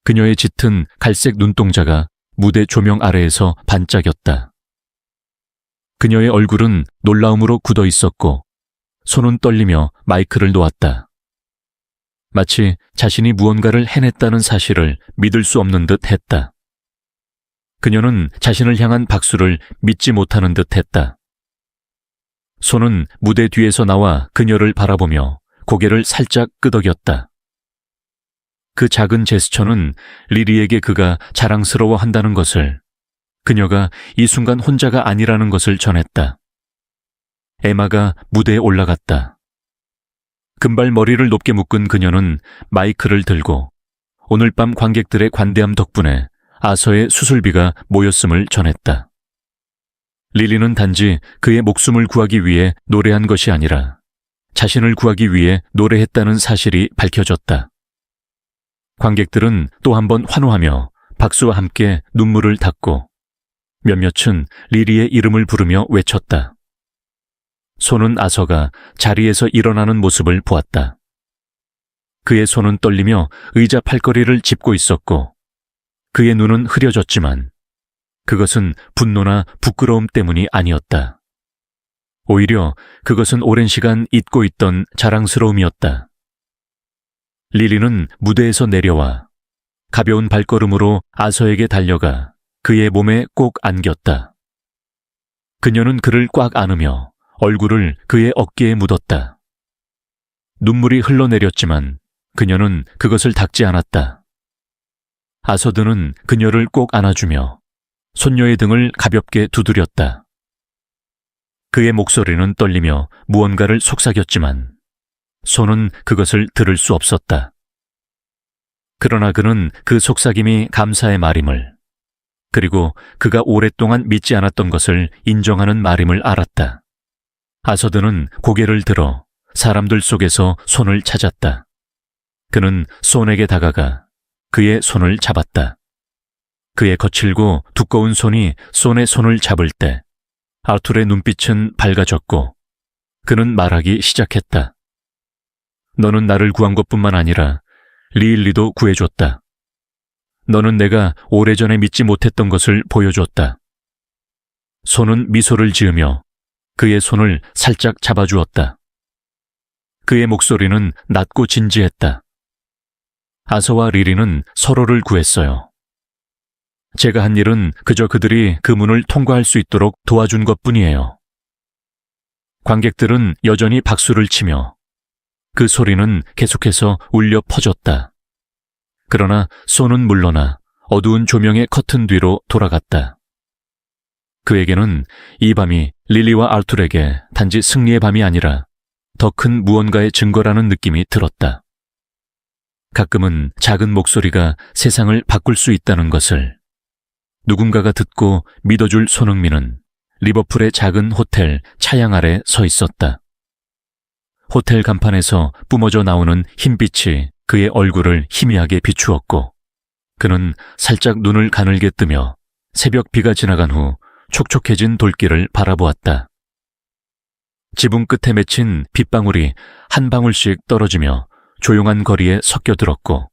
그녀의 짙은 갈색 눈동자가 무대 조명 아래에서 반짝였다. 그녀의 얼굴은 놀라움으로 굳어 있었고 손은 떨리며 마이크를 놓았다. 마치 자신이 무언가를 해냈다는 사실을 믿을 수 없는 듯 했다. 그녀는 자신을 향한 박수를 믿지 못하는 듯 했다. 손은 무대 뒤에서 나와 그녀를 바라보며 고개를 살짝 끄덕였다. 그 작은 제스처는 리리에게 그가 자랑스러워한다는 것을, 그녀가 이 순간 혼자가 아니라는 것을 전했다. 에마가 무대에 올라갔다. 금발 머리를 높게 묶은 그녀는 마이크를 들고 오늘 밤 관객들의 관대함 덕분에 아서의 수술비가 모였음을 전했다. 릴리는 단지 그의 목숨을 구하기 위해 노래한 것이 아니라 자신을 구하기 위해 노래했다는 사실이 밝혀졌다. 관객들은 또 한 번 환호하며 박수와 함께 눈물을 닦고 몇몇은 리리의 이름을 부르며 외쳤다. 손은 아서가 자리에서 일어나는 모습을 보았다. 그의 손은 떨리며 의자 팔걸이를 짚고 있었고 그의 눈은 흐려졌지만 그것은 분노나 부끄러움 때문이 아니었다. 오히려 그것은 오랜 시간 잊고 있던 자랑스러움이었다. 릴리는 무대에서 내려와 가벼운 발걸음으로 아서에게 달려가 그의 몸에 꼭 안겼다. 그녀는 그를 꽉 안으며 얼굴을 그의 어깨에 묻었다. 눈물이 흘러내렸지만 그녀는 그것을 닦지 않았다. 아서드는 그녀를 꼭 안아주며 손녀의 등을 가볍게 두드렸다. 그의 목소리는 떨리며 무언가를 속삭였지만 손은 그것을 들을 수 없었다. 그러나 그는 그 속삭임이 감사의 말임을, 그리고 그가 오랫동안 믿지 않았던 것을 인정하는 말임을 알았다. 아서드는 고개를 들어 사람들 속에서 손을 찾았다. 그는 손에게 다가가 그의 손을 잡았다. 그의 거칠고 두꺼운 손이 손의 손을 잡을 때 아툴의 눈빛은 밝아졌고 그는 말하기 시작했다. 너는 나를 구한 것뿐만 아니라 리일리도 구해줬다. 너는 내가 오래전에 믿지 못했던 것을 보여줬다. 손은 미소를 지으며 그의 손을 살짝 잡아주었다. 그의 목소리는 낮고 진지했다. 아서와 리리는 서로를 구했어요. 제가 한 일은 그저 그들이 그 문을 통과할 수 있도록 도와준 것뿐이에요. 관객들은 여전히 박수를 치며 그 소리는 계속해서 울려 퍼졌다. 그러나 손은 물러나 어두운 조명의 커튼 뒤로 돌아갔다. 그에게는 이 밤이 릴리와 아툴에게 단지 승리의 밤이 아니라 더 큰 무언가의 증거라는 느낌이 들었다. 가끔은 작은 목소리가 세상을 바꿀 수 있다는 것을 누군가가 듣고 믿어줄 손흥민은 리버풀의 작은 호텔 차양 아래 서 있었다. 호텔 간판에서 뿜어져 나오는 흰빛이 그의 얼굴을 희미하게 비추었고 그는 살짝 눈을 가늘게 뜨며 새벽 비가 지나간 후 촉촉해진 돌길을 바라보았다. 지붕 끝에 맺힌 빗방울이 한 방울씩 떨어지며 조용한 거리에 섞여들었고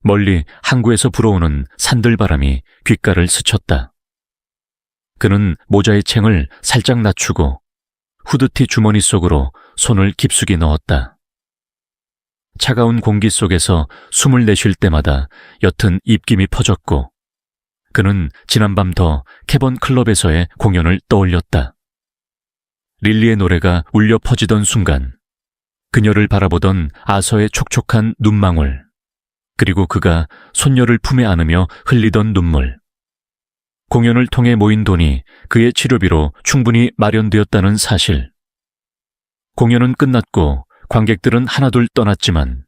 멀리 항구에서 불어오는 산들바람이 귓가를 스쳤다. 그는 모자의 챙을 살짝 낮추고 후드티 주머니 속으로 손을 깊숙이 넣었다. 차가운 공기 속에서 숨을 내쉴 때마다 옅은 입김이 퍼졌고 그는 지난밤 더 캐번 클럽에서의 공연을 떠올렸다. 릴리의 노래가 울려 퍼지던 순간 그녀를 바라보던 아서의 촉촉한 눈망울, 그리고 그가 손녀를 품에 안으며 흘리던 눈물, 공연을 통해 모인 돈이 그의 치료비로 충분히 마련되었다는 사실. 공연은 끝났고 관객들은 하나둘 떠났지만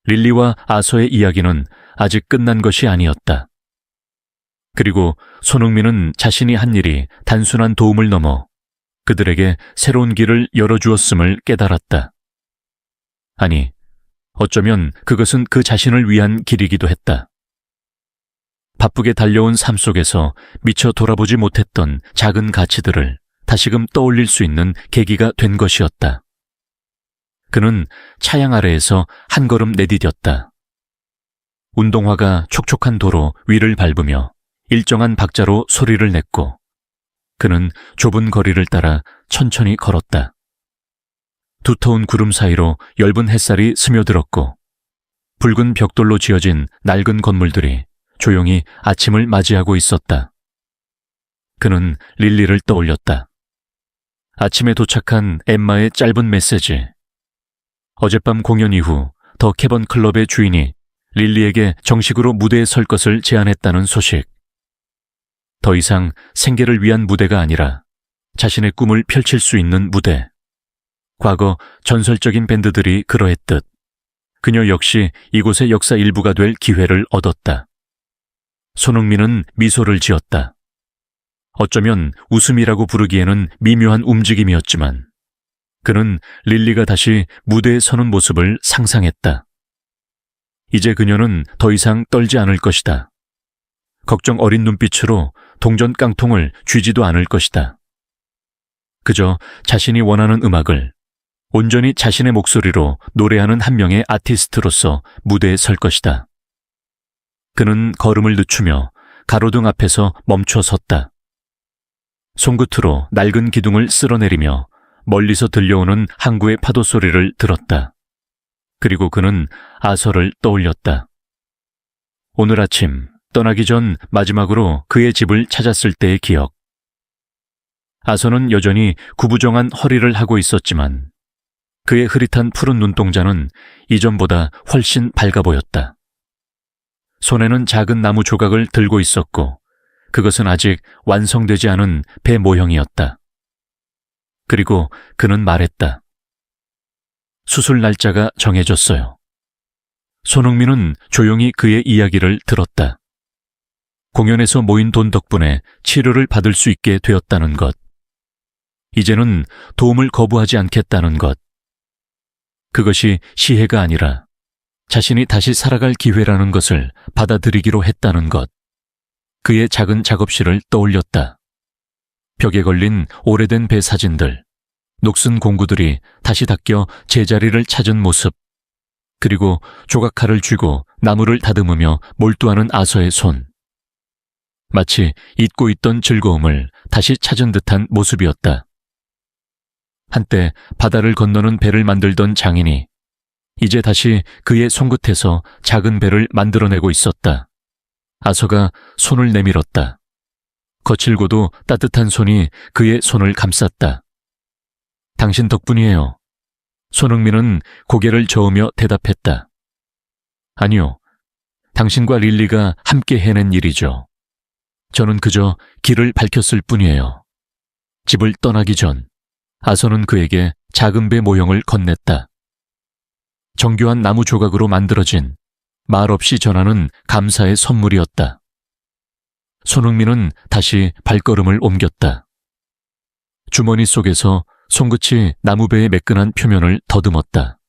릴리와 아서의 이야기는 아직 끝난 것이 아니었다. 그리고 손흥민은 자신이 한 일이 단순한 도움을 넘어 그들에게 새로운 길을 열어주었음을 깨달았다. 아니, 어쩌면 그것은 그 자신을 위한 길이기도 했다. 바쁘게 달려온 삶 속에서 미처 돌아보지 못했던 작은 가치들을 다시금 떠올릴 수 있는 계기가 된 것이었다. 그는 차양 아래에서 한 걸음 내디뎠다. 운동화가 촉촉한 도로 위를 밟으며 일정한 박자로 소리를 냈고 그는 좁은 거리를 따라 천천히 걸었다. 두터운 구름 사이로 엷은 햇살이 스며들었고 붉은 벽돌로 지어진 낡은 건물들이 조용히 아침을 맞이하고 있었다. 그는 릴리를 떠올렸다. 아침에 도착한 엠마의 짧은 메시지. 어젯밤 공연 이후 더 캐번 클럽의 주인이 릴리에게 정식으로 무대에 설 것을 제안했다는 소식. 더 이상 생계를 위한 무대가 아니라 자신의 꿈을 펼칠 수 있는 무대. 과거 전설적인 밴드들이 그러했듯 그녀 역시 이곳의 역사 일부가 될 기회를 얻었다. 손흥민은 미소를 지었다. 어쩌면 웃음이라고 부르기에는 미묘한 움직임이었지만 그는 릴리가 다시 무대에 서는 모습을 상상했다. 이제 그녀는 더 이상 떨지 않을 것이다. 걱정 어린 눈빛으로 동전 깡통을 쥐지도 않을 것이다. 그저 자신이 원하는 음악을 온전히 자신의 목소리로 노래하는 한 명의 아티스트로서 무대에 설 것이다. 그는 걸음을 늦추며 가로등 앞에서 멈춰 섰다. 손끝으로 낡은 기둥을 쓸어내리며 멀리서 들려오는 항구의 파도 소리를 들었다. 그리고 그는 아서를 떠올렸다. 오늘 아침 떠나기 전 마지막으로 그의 집을 찾았을 때의 기억. 아서는 여전히 구부정한 허리를 하고 있었지만 그의 흐릿한 푸른 눈동자는 이전보다 훨씬 밝아 보였다. 손에는 작은 나무 조각을 들고 있었고 그것은 아직 완성되지 않은 배 모형이었다. 그리고 그는 말했다. 수술 날짜가 정해졌어요. 손흥민은 조용히 그의 이야기를 들었다. 공연에서 모인 돈 덕분에 치료를 받을 수 있게 되었다는 것. 이제는 도움을 거부하지 않겠다는 것. 그것이 시혜가 아니라 자신이 다시 살아갈 기회라는 것을 받아들이기로 했다는 것. 그의 작은 작업실을 떠올렸다. 벽에 걸린 오래된 배 사진들, 녹슨 공구들이 다시 닦여 제자리를 찾은 모습, 그리고 조각칼을 쥐고 나무를 다듬으며 몰두하는 아서의 손. 마치 잊고 있던 즐거움을 다시 찾은 듯한 모습이었다. 한때 바다를 건너는 배를 만들던 장인이 이제 다시 그의 손끝에서 작은 배를 만들어내고 있었다. 아서가 손을 내밀었다. 거칠고도 따뜻한 손이 그의 손을 감쌌다. 당신 덕분이에요. 손흥민은 고개를 저으며 대답했다. 아니요. 당신과 릴리가 함께 해낸 일이죠. 저는 그저 길을 밝혔을 뿐이에요. 집을 떠나기 전 아서는 그에게 작은 배 모형을 건넸다. 정교한 나무 조각으로 만들어진 말없이 전하는 감사의 선물이었다. 손흥민은 다시 발걸음을 옮겼다. 주머니 속에서 손끝이 나무배의 매끈한 표면을 더듬었다.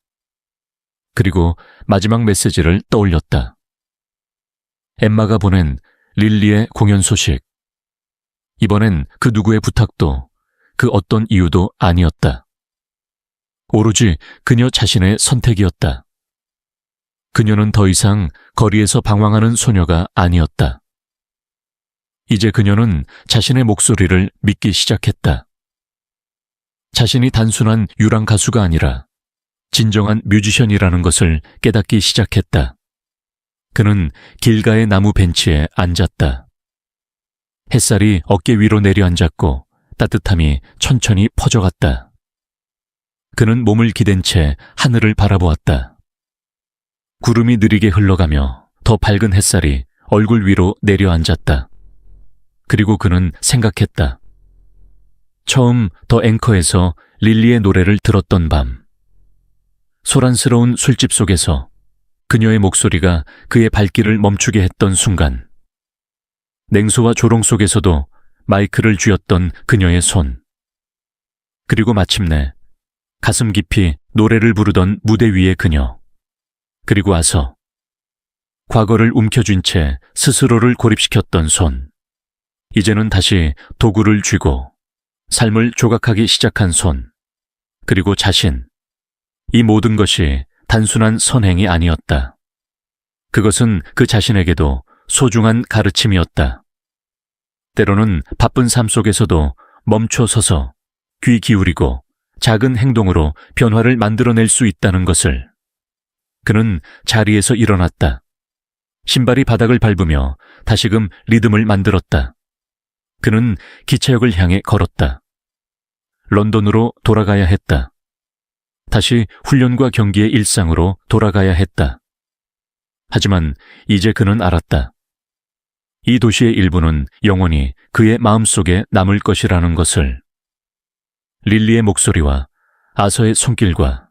그리고 마지막 메시지를 떠올렸다. 엠마가 보낸 릴리의 공연 소식. 이번엔 그 누구의 부탁도 그 어떤 이유도 아니었다. 오로지 그녀 자신의 선택이었다. 그녀는 더 이상 거리에서 방황하는 소녀가 아니었다. 이제 그녀는 자신의 목소리를 믿기 시작했다. 자신이 단순한 유랑 가수가 아니라 진정한 뮤지션이라는 것을 깨닫기 시작했다. 그는 길가의 나무 벤치에 앉았다. 햇살이 어깨 위로 내려앉았고 따뜻함이 천천히 퍼져갔다. 그는 몸을 기댄 채 하늘을 바라보았다. 구름이 느리게 흘러가며 더 밝은 햇살이 얼굴 위로 내려앉았다. 그리고 그는 생각했다. 처음 더 앵커에서 릴리의 노래를 들었던 밤. 소란스러운 술집 속에서 그녀의 목소리가 그의 발길을 멈추게 했던 순간. 냉소와 조롱 속에서도 마이크를 쥐었던 그녀의 손. 그리고 마침내 가슴 깊이 노래를 부르던 무대 위의 그녀. 그리고 와서 과거를 움켜쥔 채 스스로를 고립시켰던 손. 이제는 다시 도구를 쥐고 삶을 조각하기 시작한 손. 그리고 자신. 이 모든 것이 단순한 선행이 아니었다. 그것은 그 자신에게도 소중한 가르침이었다. 때로는 바쁜 삶 속에서도 멈춰 서서 귀 기울이고 작은 행동으로 변화를 만들어낼 수 있다는 것을. 그는 자리에서 일어났다. 신발이 바닥을 밟으며 다시금 리듬을 만들었다. 그는 기차역을 향해 걸었다. 런던으로 돌아가야 했다. 다시 훈련과 경기의 일상으로 돌아가야 했다. 하지만 이제 그는 알았다. 이 도시의 일부는 영원히 그의 마음속에 남을 것이라는 것을. 릴리의 목소리와 아서의 손길과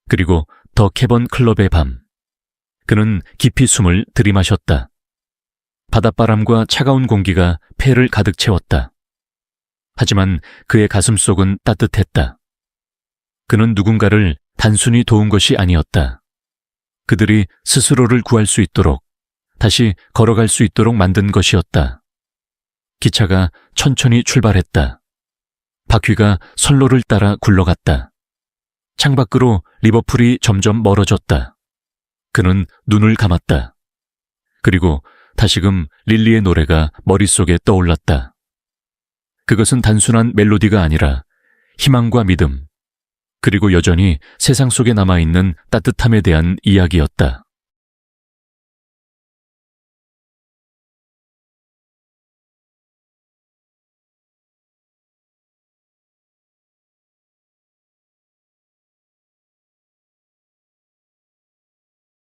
그리고 더 캐번 클럽의 밤. 그는 깊이 숨을 들이마셨다. 바닷바람과 차가운 공기가 폐를 가득 채웠다. 하지만 그의 가슴속은 따뜻했다. 그는 누군가를 단순히 도운 것이 아니었다. 그들이 스스로를 구할 수 있도록, 다시 걸어갈 수 있도록 만든 것이었다. 기차가 천천히 출발했다. 바퀴가 선로를 따라 굴러갔다. 창밖으로 리버풀이 점점 멀어졌다. 그는 눈을 감았다. 그리고 다시금 릴리의 노래가 머릿속에 떠올랐다. 그것은 단순한 멜로디가 아니라 희망과 믿음, 그리고 여전히 세상 속에 남아있는 따뜻함에 대한 이야기였다.